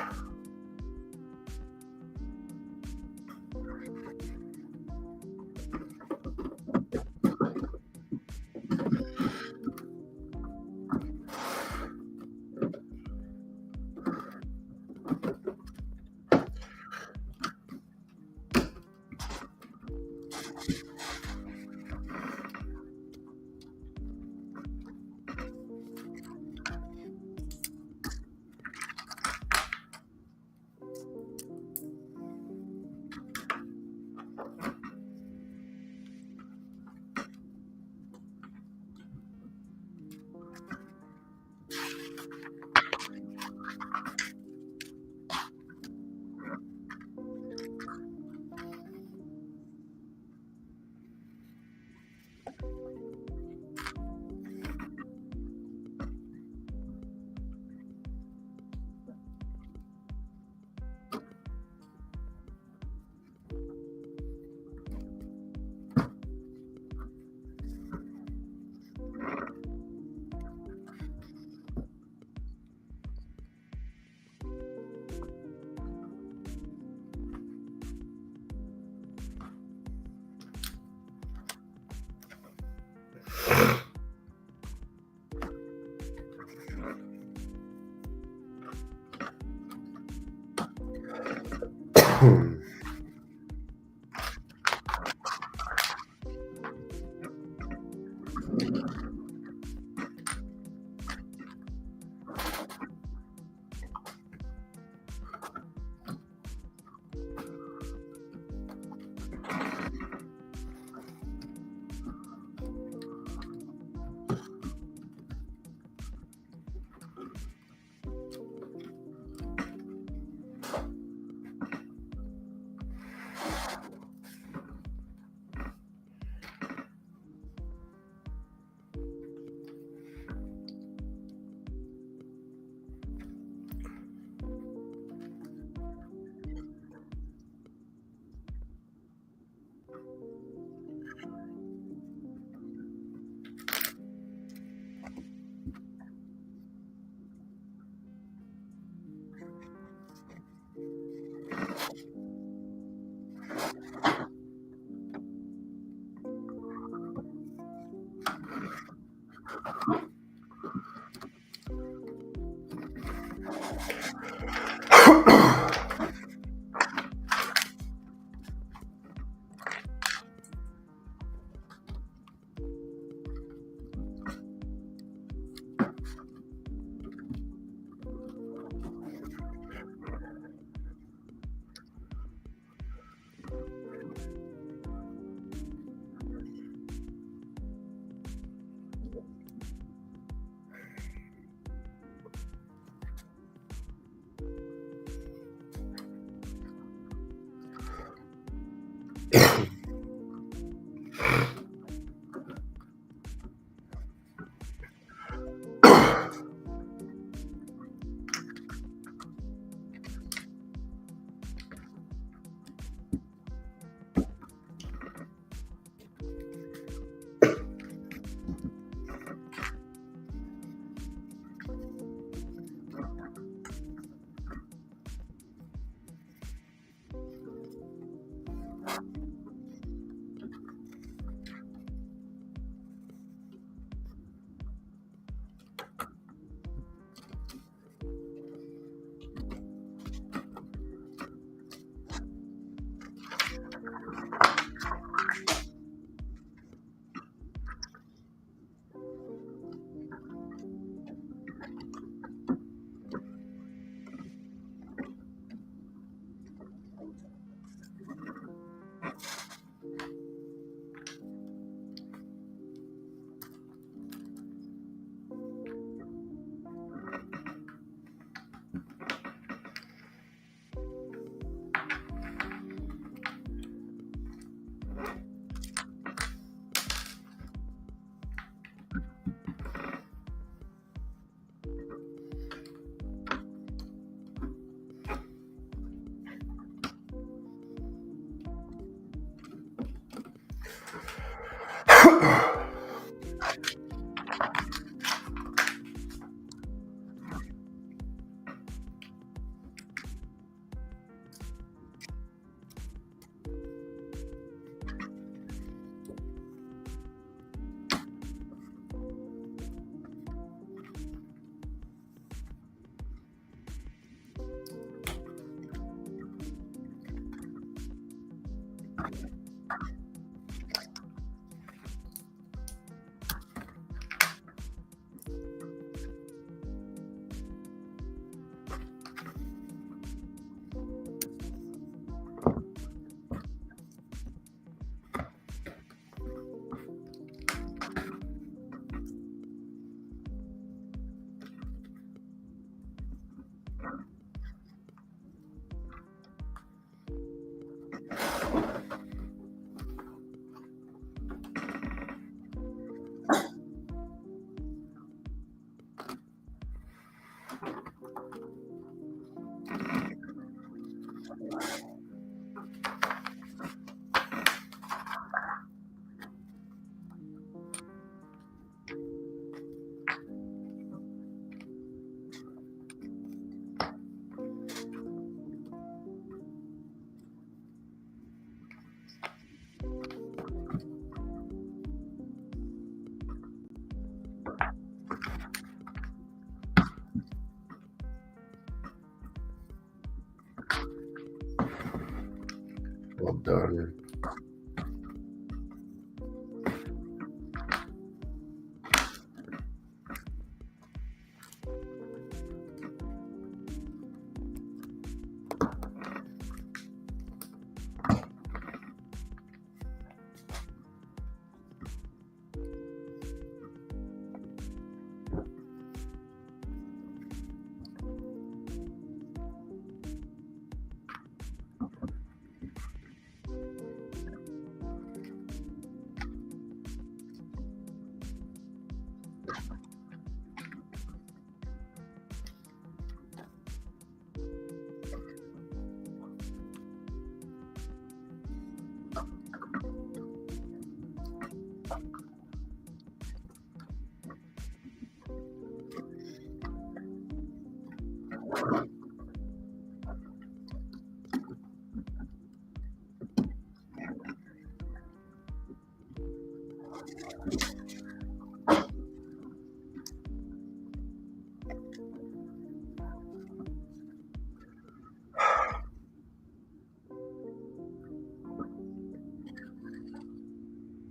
done.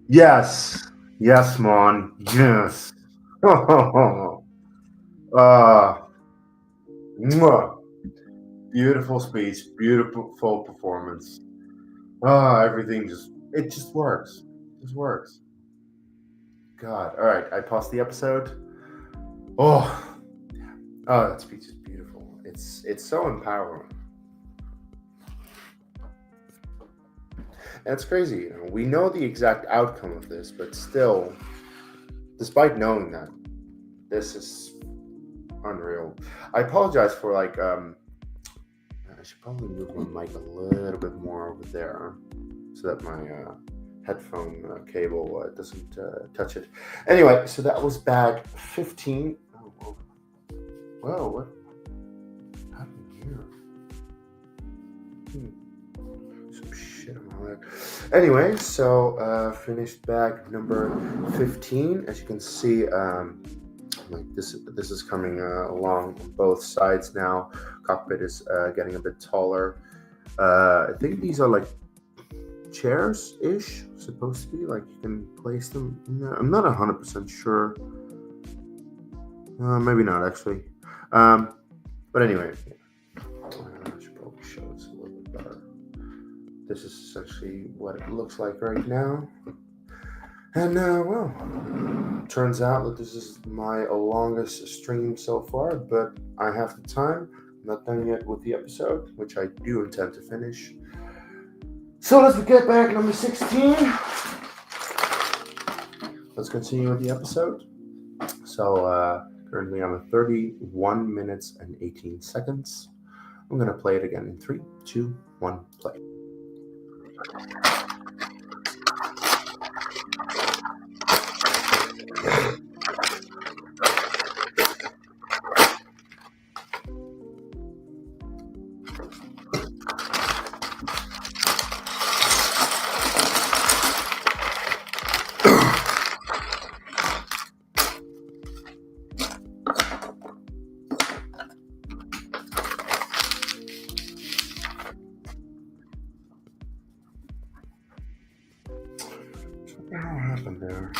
Yes. Yes, Mon. Yes. Mwah. Beautiful speech, beautiful full performance. Everything just works. It just works. God. All right, I paused the episode. Oh, that speech is beautiful. It's so empowering. And it's crazy, you know. We know the exact outcome of this, but still, despite knowing that, this is unreal. I apologize for I should probably move my mic a little bit more over there so that my headphone cable doesn't touch it. Anyway, so that was bag 15. Oh, whoa. Whoa, what happened here? Some shit on my leg. Anyway, so finished bag number 15. As you can see, like this is coming along on both sides now. Cockpit is getting a bit taller. I think these are like chairs-ish, supposed to be. Like you can place them in there. I'm not 100% sure. Maybe not actually. But anyway, I should probably show this a little bit better. This is essentially what it looks like right now. And well, turns out that this is my longest stream so far, but I have the time. I'm not done yet with the episode, which I do intend to finish. So let's get back number 16. Let's continue with the episode. So currently I'm at 31 minutes and 18 seconds. I'm going to play it again in 3, 2, 1, play. What happened there?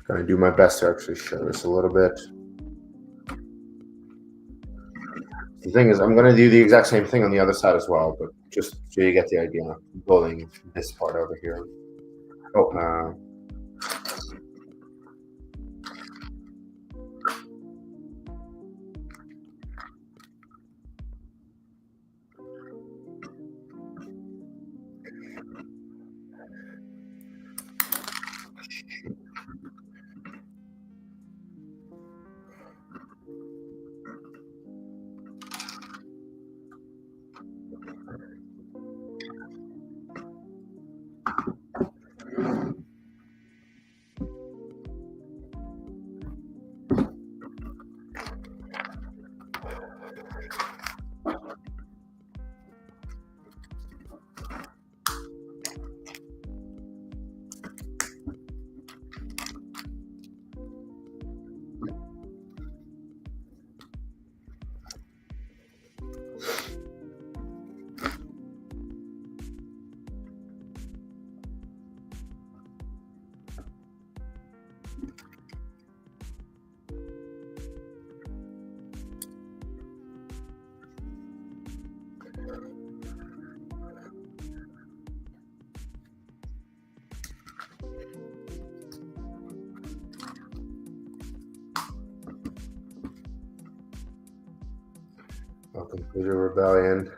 Gonna do my best to actually show this a little bit. The thing is, I'm gonna do the exact same thing on the other side as well, but just so you get the idea. I'm building this part over here. Oh, Welcome to the rebellion.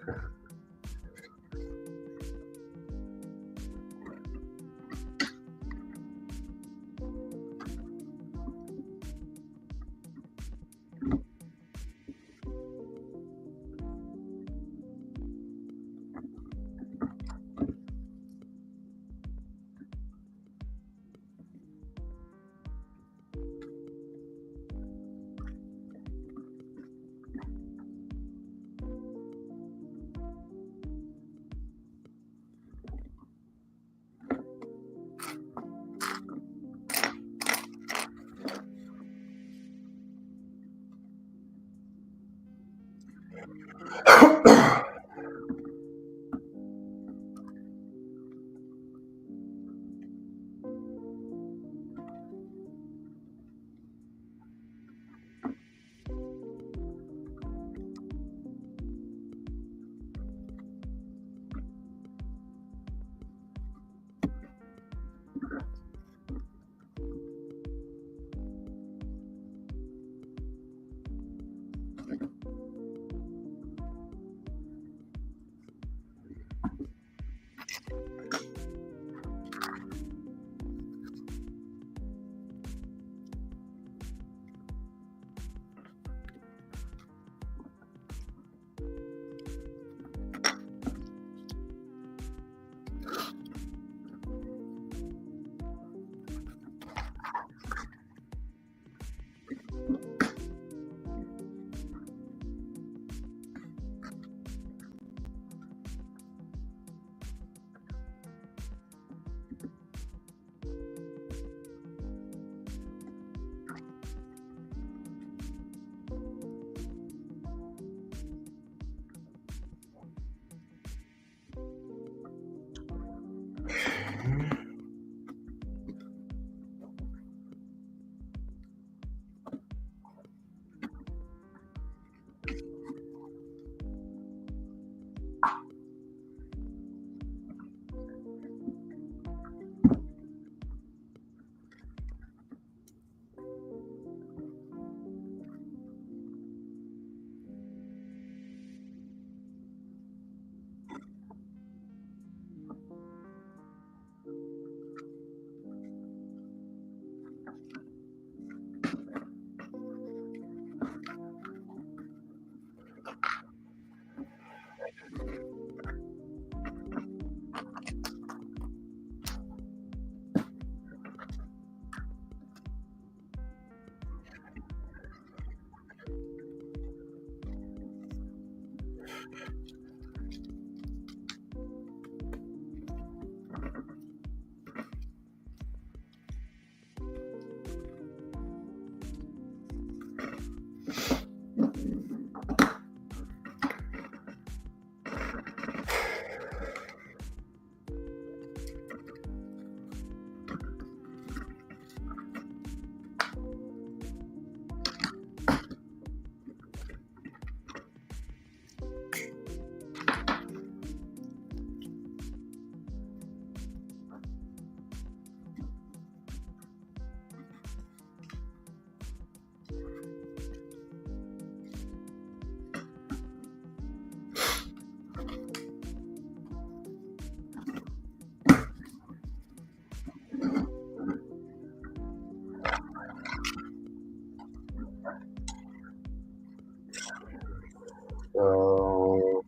So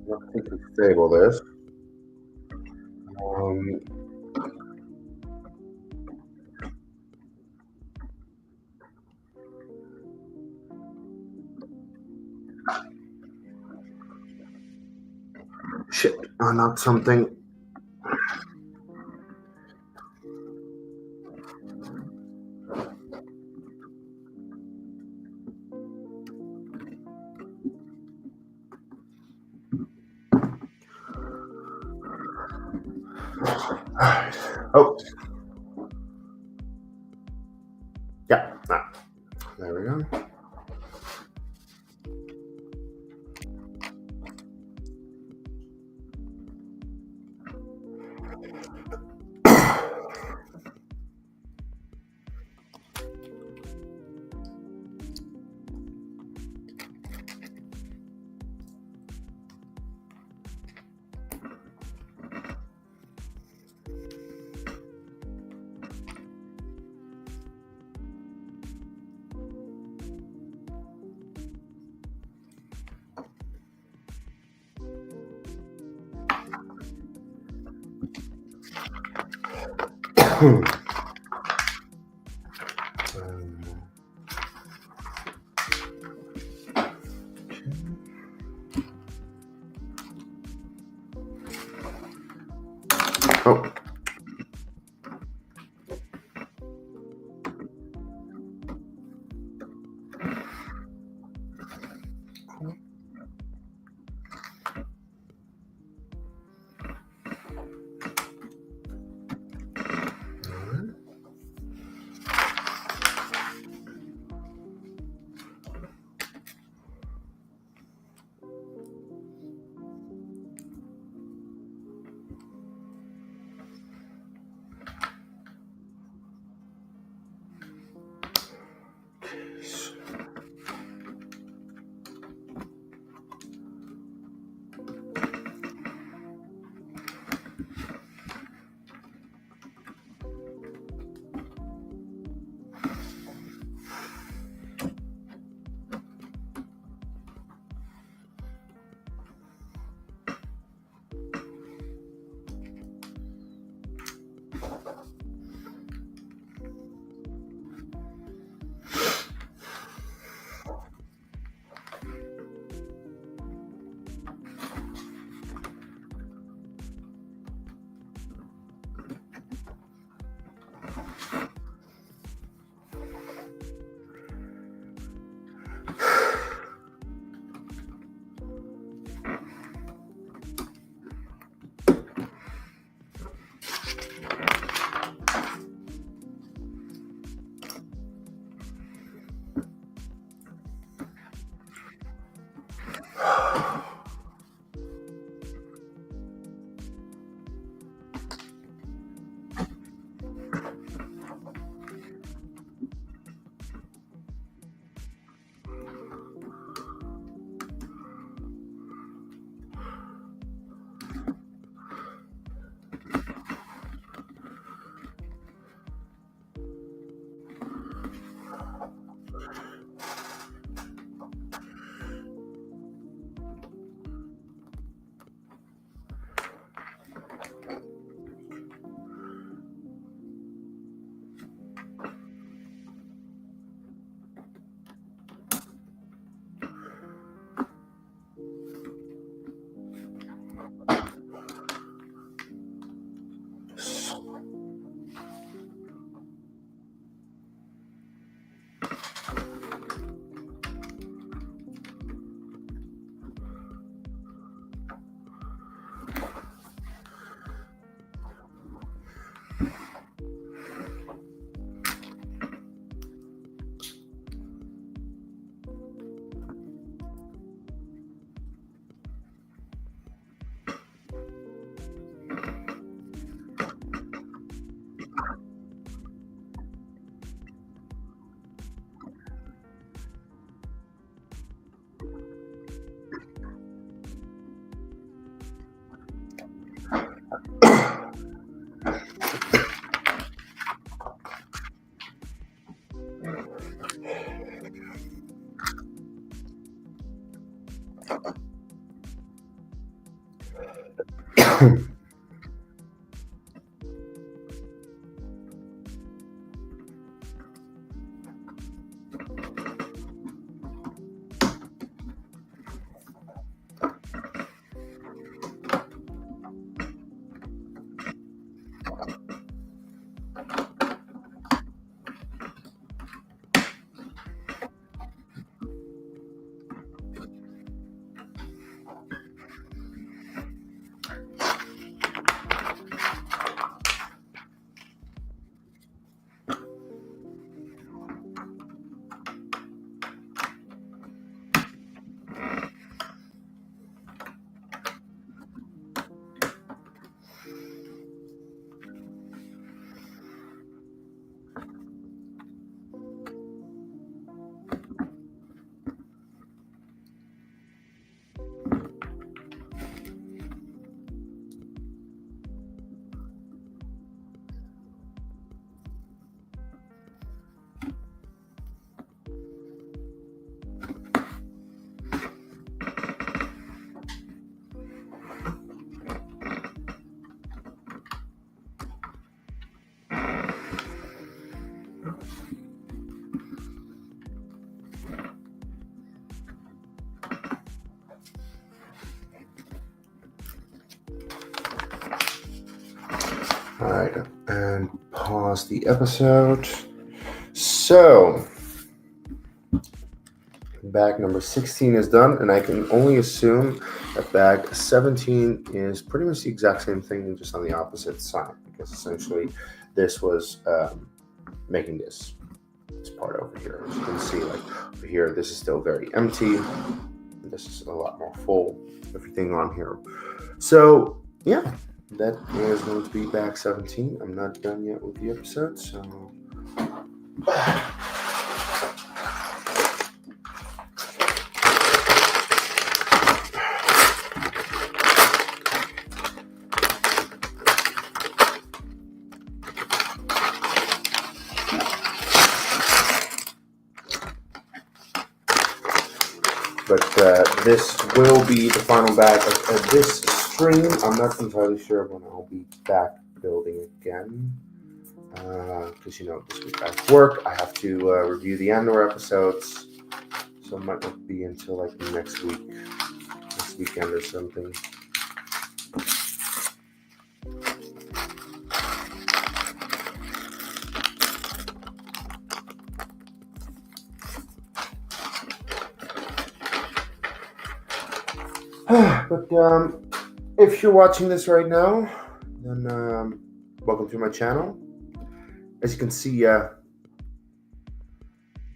let's disable this. Shit, not something. Oh, yeah, there we go. Oh. right, and pause the episode. So, bag number 16 is done, and I can only assume that bag 17 is pretty much the exact same thing, just on the opposite side, because essentially this was making this part over here. As you can see, like over here, this is still very empty. This is a lot more full, everything on here. So, yeah, that is going to be bag 17. I'm not done yet with the episode, so... But this will be the final bag of this stream. I'm not entirely sure when I'll be back building again. Because, this week I have work. I have to review the Andor episodes. So it might not be until like next weekend or something. But if you're watching this right now, then welcome to my channel. As you can see,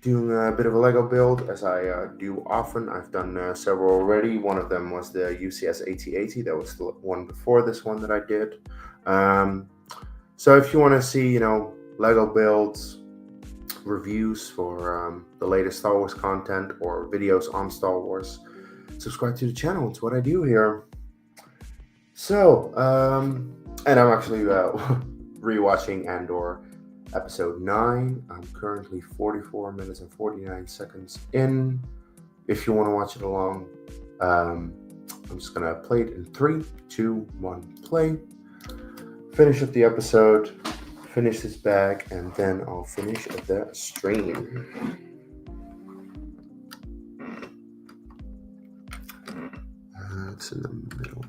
doing a bit of a Lego build, as I do often. I've done several already. One of them was the UCS AT-80. That was the one before this one that I did. So if you want to see, Lego builds, reviews for the latest Star Wars content or videos on Star Wars, subscribe to the channel. It's what I do here. So, and I'm actually rewatching Andor episode 9. I'm currently 44 minutes and 49 seconds in. If you want to watch it along, I'm just going to play it in 3, 2, 1, play. Finish up the episode, finish this bag, and then I'll finish the stream. It's in the middle.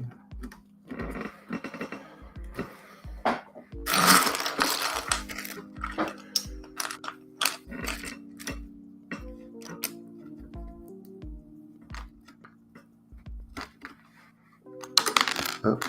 Oh.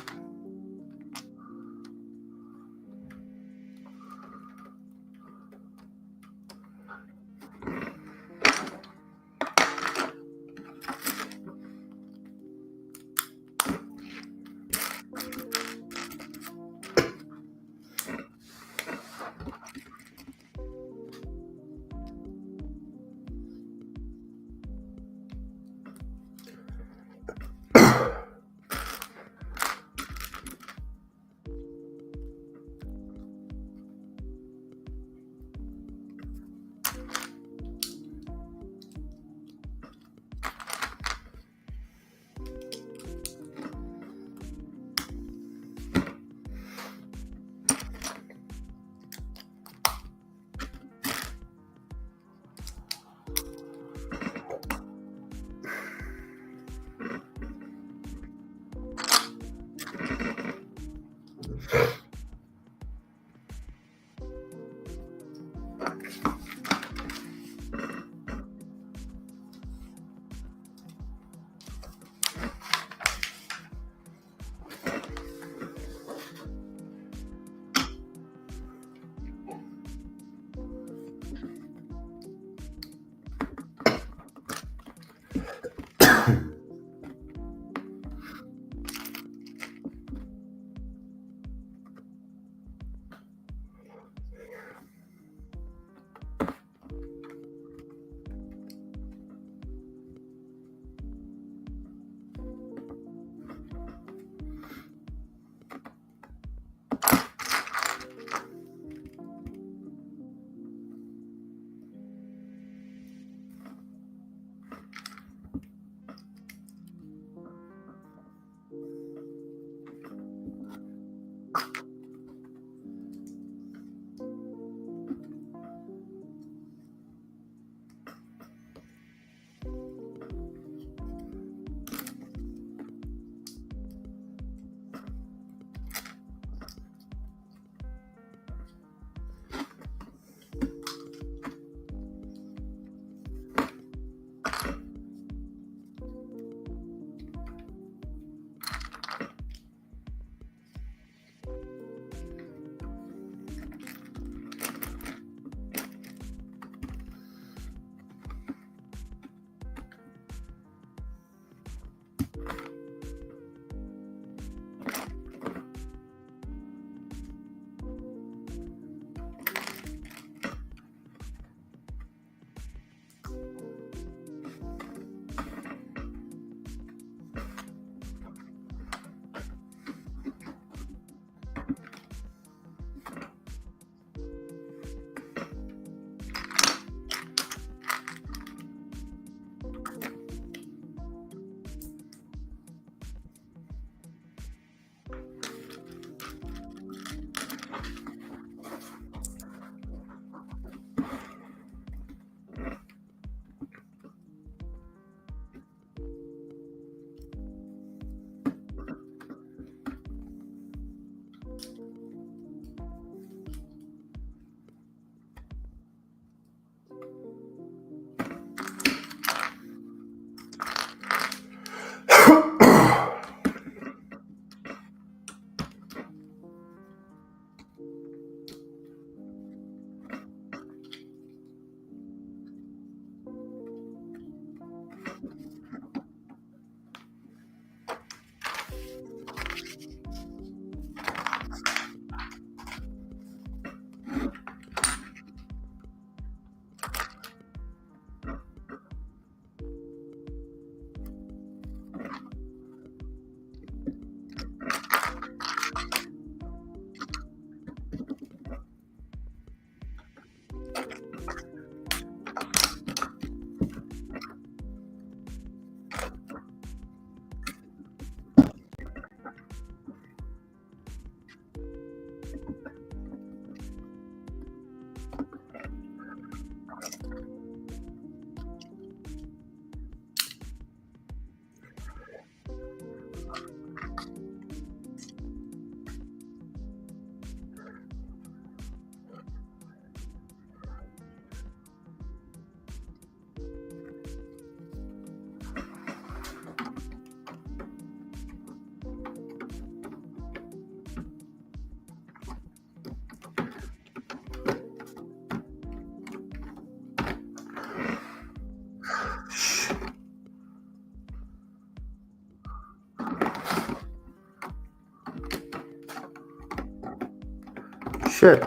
Shit.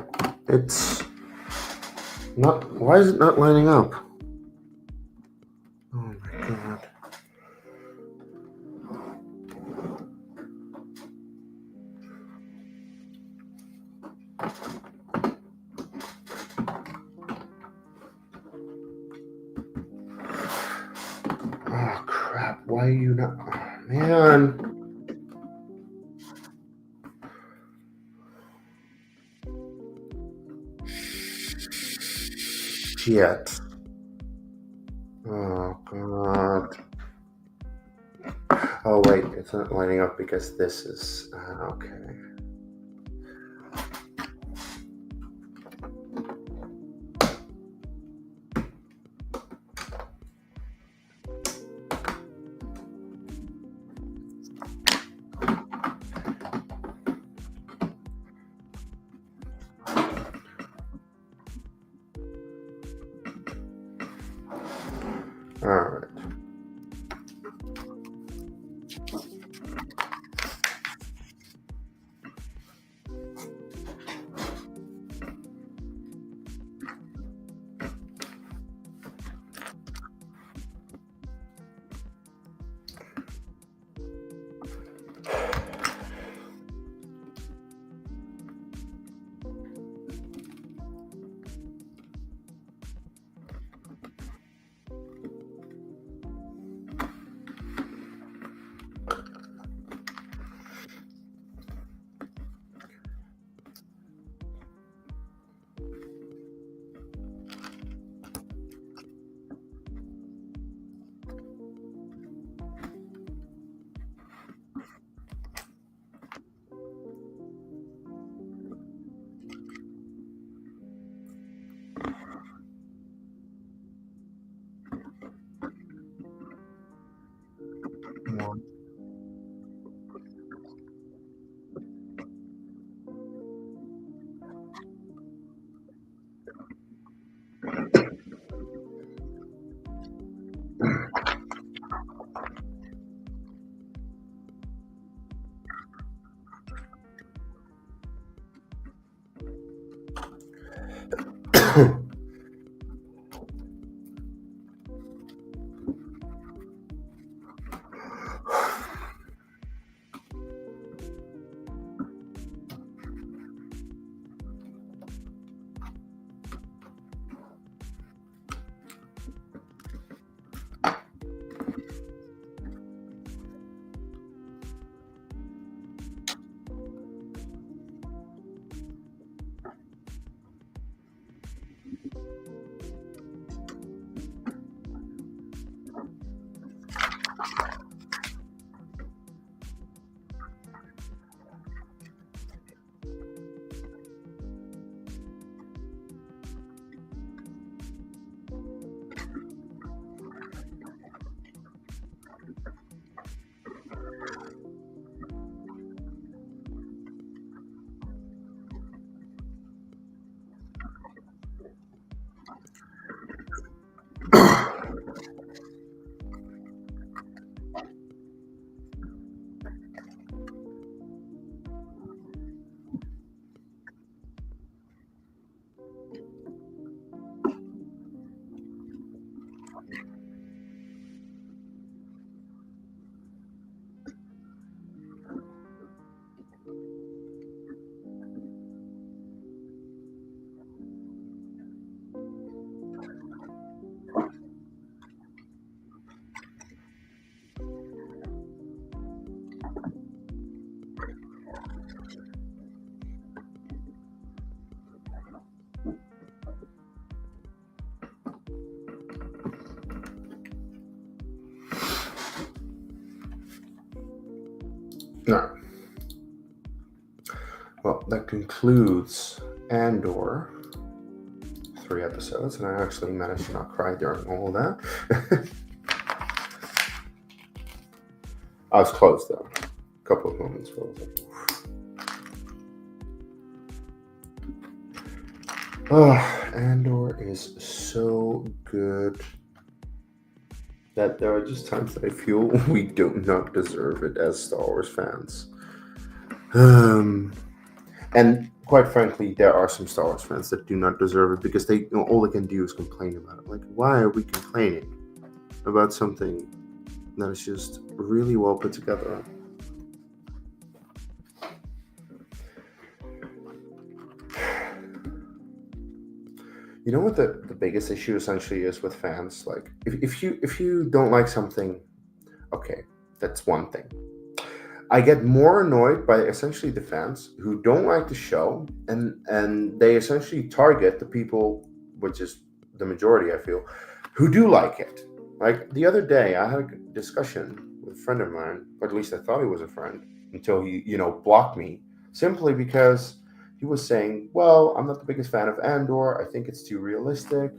It's not. Why is it not lining up? Oh my god. Oh crap. Why are you not. Oh, man. Shit. Oh god. Oh wait, it's not lining up because this is okay. All right. No. Well, that concludes Andor. 3 episodes, and I actually managed to not cry during all of that. I was close though. A couple of moments where I was like, oh, Andor is so good that there are just times that I feel we do not deserve it as Star Wars fans. And quite frankly, there are some Star Wars fans that do not deserve it because all they can do is complain about it. Like, why are we complaining about something that is just really well put together? You know what the biggest issue essentially is with fans? Like, if you don't like something, okay, that's one thing. I get more annoyed by essentially the fans who don't like the show, and they essentially target the people, which is the majority, I feel, who do like it. Like the other day, I had a discussion with a friend of mine, or at least I thought he was a friend, until he, blocked me, simply because he was saying, "Well, I'm not the biggest fan of Andor. I think it's too realistic.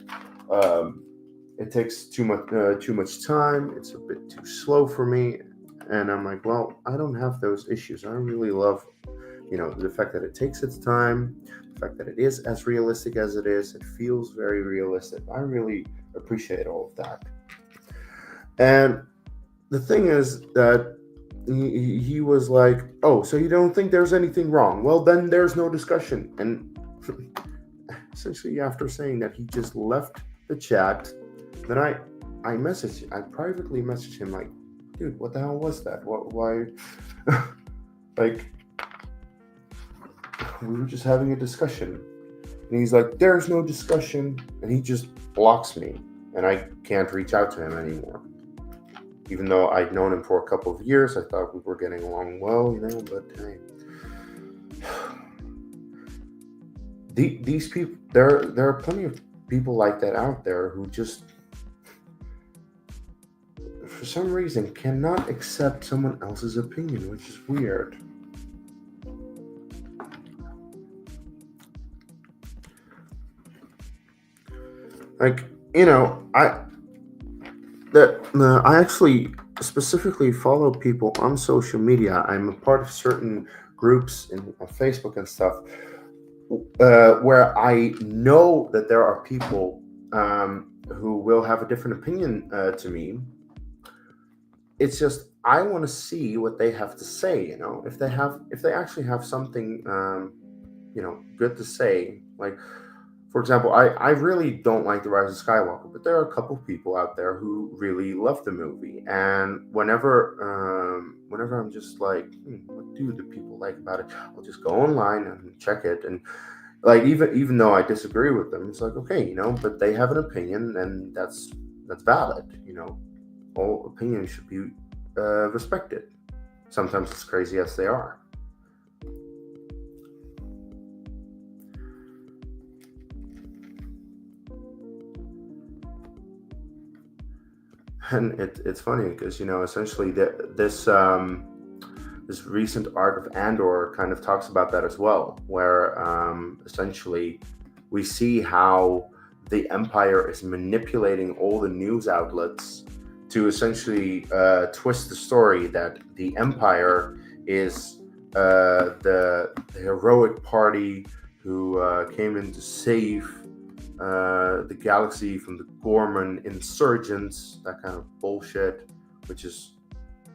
Um, it takes too much time. It's a bit too slow for me." And I'm like, well, I don't have those issues. I really love, the fact that it takes its time, the fact that it is as realistic as it is. It feels very realistic. I really appreciate all of that. And the thing is that he was like, oh, so you don't think there's anything wrong? Well, then there's no discussion. And essentially, after saying that, he just left the chat. Then I privately messaged him like, dude, what the hell was that? Why? Like, we were just having a discussion. And he's like, there's no discussion. And he just blocks me. And I can't reach out to him anymore. Even though I'd known him for a couple of years, I thought we were getting along well, but hey. These people, there are plenty of people like that out there who just, for some reason, cannot accept someone else's opinion, which is weird. Like, I actually specifically follow people on social media. I'm a part of certain groups on Facebook and stuff, where I know that there are people who will have a different opinion to me. It's just I want to see what they have to say. If they actually have something good to say. Like, for example, I really don't like The Rise of Skywalker, but there are a couple people out there who really love the movie. And whenever I'm just like, what do the people like about it? I'll just go online and check it. And like, even though I disagree with them, it's like, okay, but they have an opinion, and that's valid. All opinions should be respected. Sometimes as crazy as they are. And it's funny because essentially this recent arc of Andor kind of talks about that as well, where essentially we see how the Empire is manipulating all the news outlets to essentially twist the story that the Empire is the heroic party who came in to save the galaxy from the Gorman insurgents, that kind of bullshit, which is,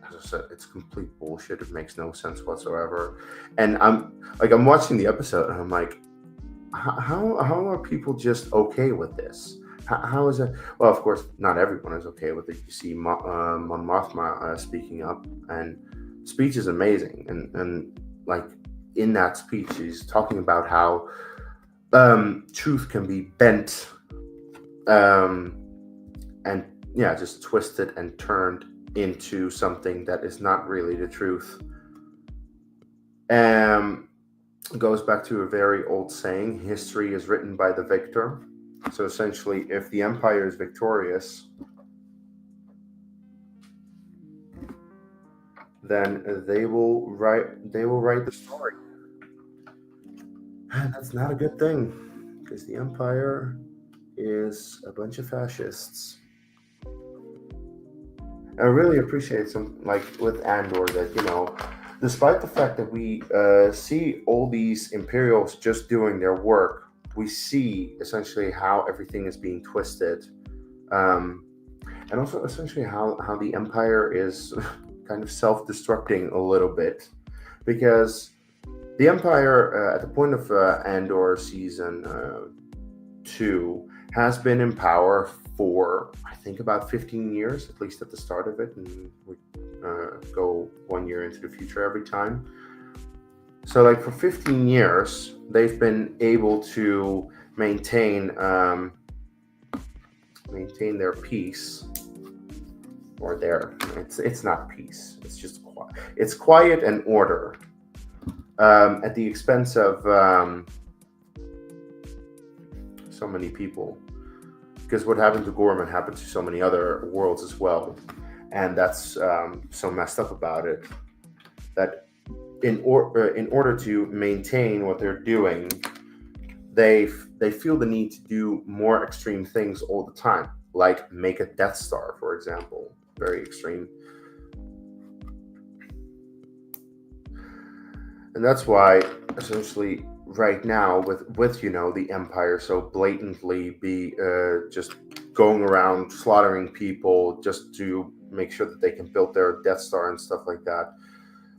as I said, it's complete bullshit. It makes no sense whatsoever. And I'm watching the episode, and I'm like, how are people just okay with this? How is it? Well, of course, not everyone is okay with it. You see Mon Mothma speaking up, and speech is amazing. And like, in that speech, he's talking about how truth can be bent, and yeah, just twisted and turned into something that is not really the truth. It goes back to a very old saying: history is written by the victor. So essentially, if the Empire is victorious, then they will write the story. And that's not a good thing, because the Empire is a bunch of fascists. I really appreciate some, like with Andor, that despite the fact that we see all these Imperials just doing their work, we see essentially how everything is being twisted, and also essentially how the Empire is kind of self-destructing a little bit, because The Empire, at the point of Andor season 2, has been in power for, I think, about 15 years, at least at the start of it, and we go 1 year into the future every time. So, like, for 15 years, they've been able to maintain their peace, or it's not peace. It's just quiet. It's quiet and order, at the expense of so many people. Because what happened to Gorman happened to so many other worlds as well, and that's so messed up about it. That in order to maintain what they're doing, they feel the need to do more extreme things all the time, like make a Death Star, for example. Very extreme. And that's why, essentially, right now, with the Empire so blatantly be just going around slaughtering people just to make sure that they can build their Death Star and stuff like that,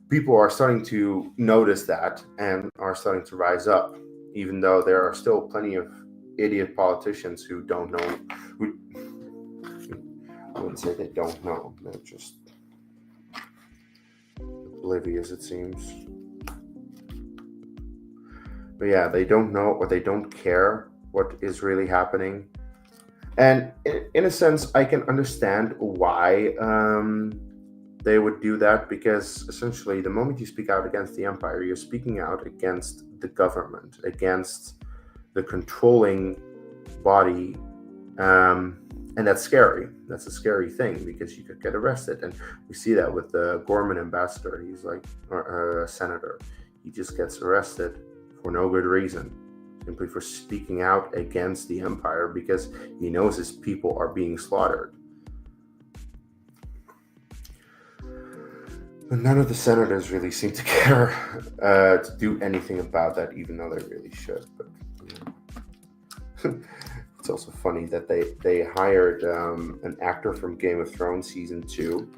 people are starting to notice that and are starting to rise up, even though there are still plenty of idiot politicians who don't know. I wouldn't say they don't know. They're just oblivious, it seems. But yeah, they don't know, or they don't care what is really happening. And in a sense, I can understand why they would do that, because essentially, the moment you speak out against the Empire, you're speaking out against the government, against the controlling body. And that's scary. That's a scary thing, because you could get arrested. And we see that with the Gorman ambassador. He's like, or a senator. He just gets arrested for no good reason, simply for speaking out against the Empire, because he knows his people are being slaughtered. But none of the senators really seem to care to do anything about that, even though they really should. But it's also funny that they hired an actor from Game of Thrones season 2,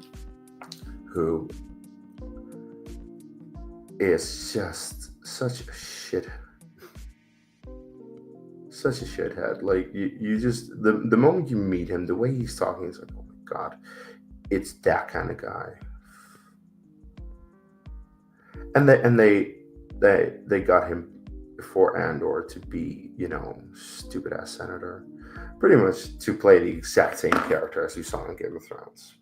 who is just such a shithead. Like, you just, the moment you meet him, the way he's talking, it's like, oh my god, it's that kind of guy. And they got him before Andor to be, stupid ass senator, pretty much to play the exact same character as you saw in Game of Thrones.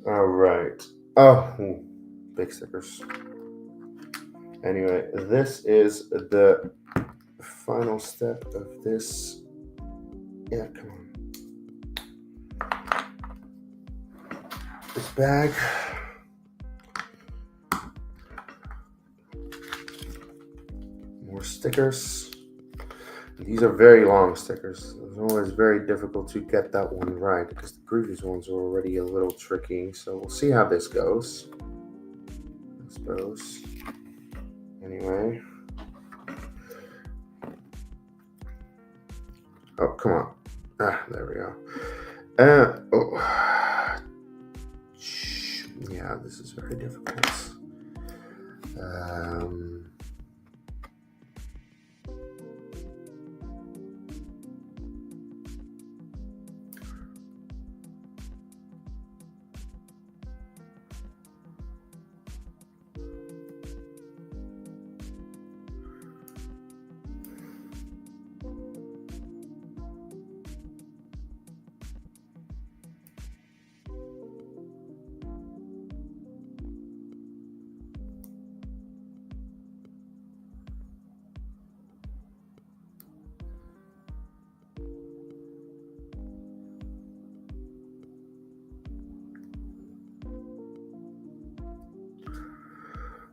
All right. Oh, big stickers. Anyway, this is the final step of this. Yeah, come on. This bag. More stickers. These are very long stickers. It's always very difficult to get that one right, because the previous ones were already a little tricky. So we'll see how this goes, I suppose. Anyway. Oh, come on. There we go. Yeah, this is very difficult.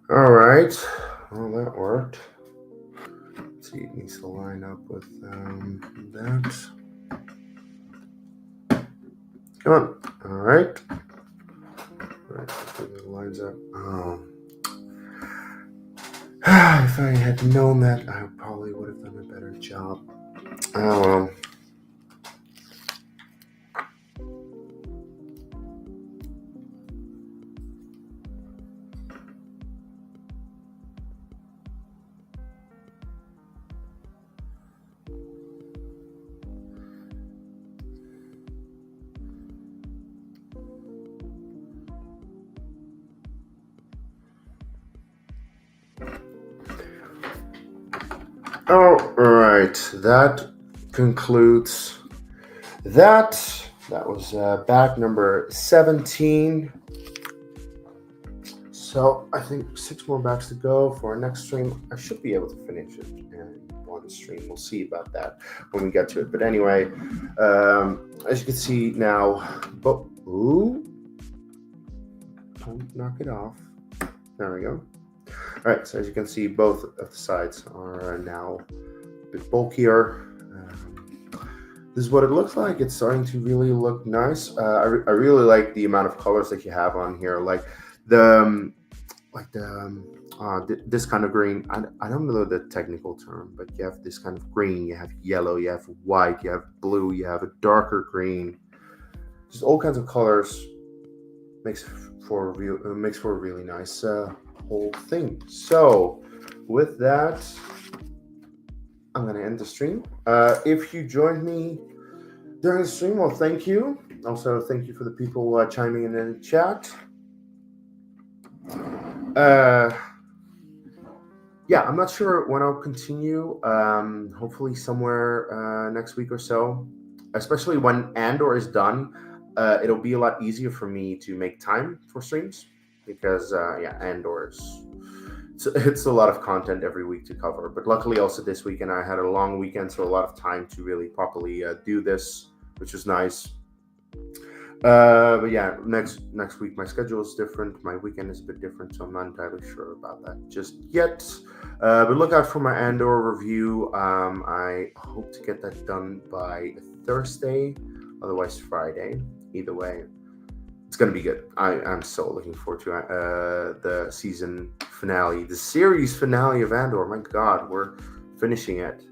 All right. Well, that worked. Let's see, it needs to line up with that. Come on. All right. All right. It lines up. Oh. If I had known that, I probably would have done a better job. Oh, all right. That concludes that. That was back number 17. So I think 6 more backs to go for our next stream. I should be able to finish it in one stream. We'll see about that when we get to it. But anyway, as you can see now, ooh, don't knock it off. There we go. All right, so as you can see, both of the sides are now a bit bulkier. This is what it looks like. It's starting to really look nice. I really like the amount of colors that you have on here. Like this kind of green. I don't know the technical term, but you have this kind of green. You have yellow. You have white. You have blue. You have a darker green. Just all kinds of colors makes for a really nice whole thing. So with that, I'm going to end the stream. If you joined me during the stream, well, thank you. Also, thank you for the people chiming in the chat. Yeah, I'm not sure when I'll continue. Hopefully somewhere next week or so, especially when Andor is done. It'll be a lot easier for me to make time for streams because, Andor is... It's a lot of content every week to cover, but luckily also this weekend I had a long weekend, so a lot of time to really properly do this, which was nice. But yeah, next week my schedule is different. My weekend is a bit different, so I'm not entirely sure about that just yet. But look out for my Andor review. I hope to get that done by Thursday, otherwise Friday. Either way, it's going to be good. I'm so looking forward to the season finale, the series finale of Andor. My God, we're finishing it.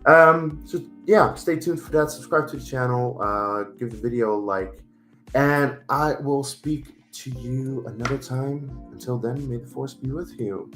So yeah, stay tuned for that. Subscribe to the channel. Give the video a like. And I will speak to you another time. Until then, may the Force be with you.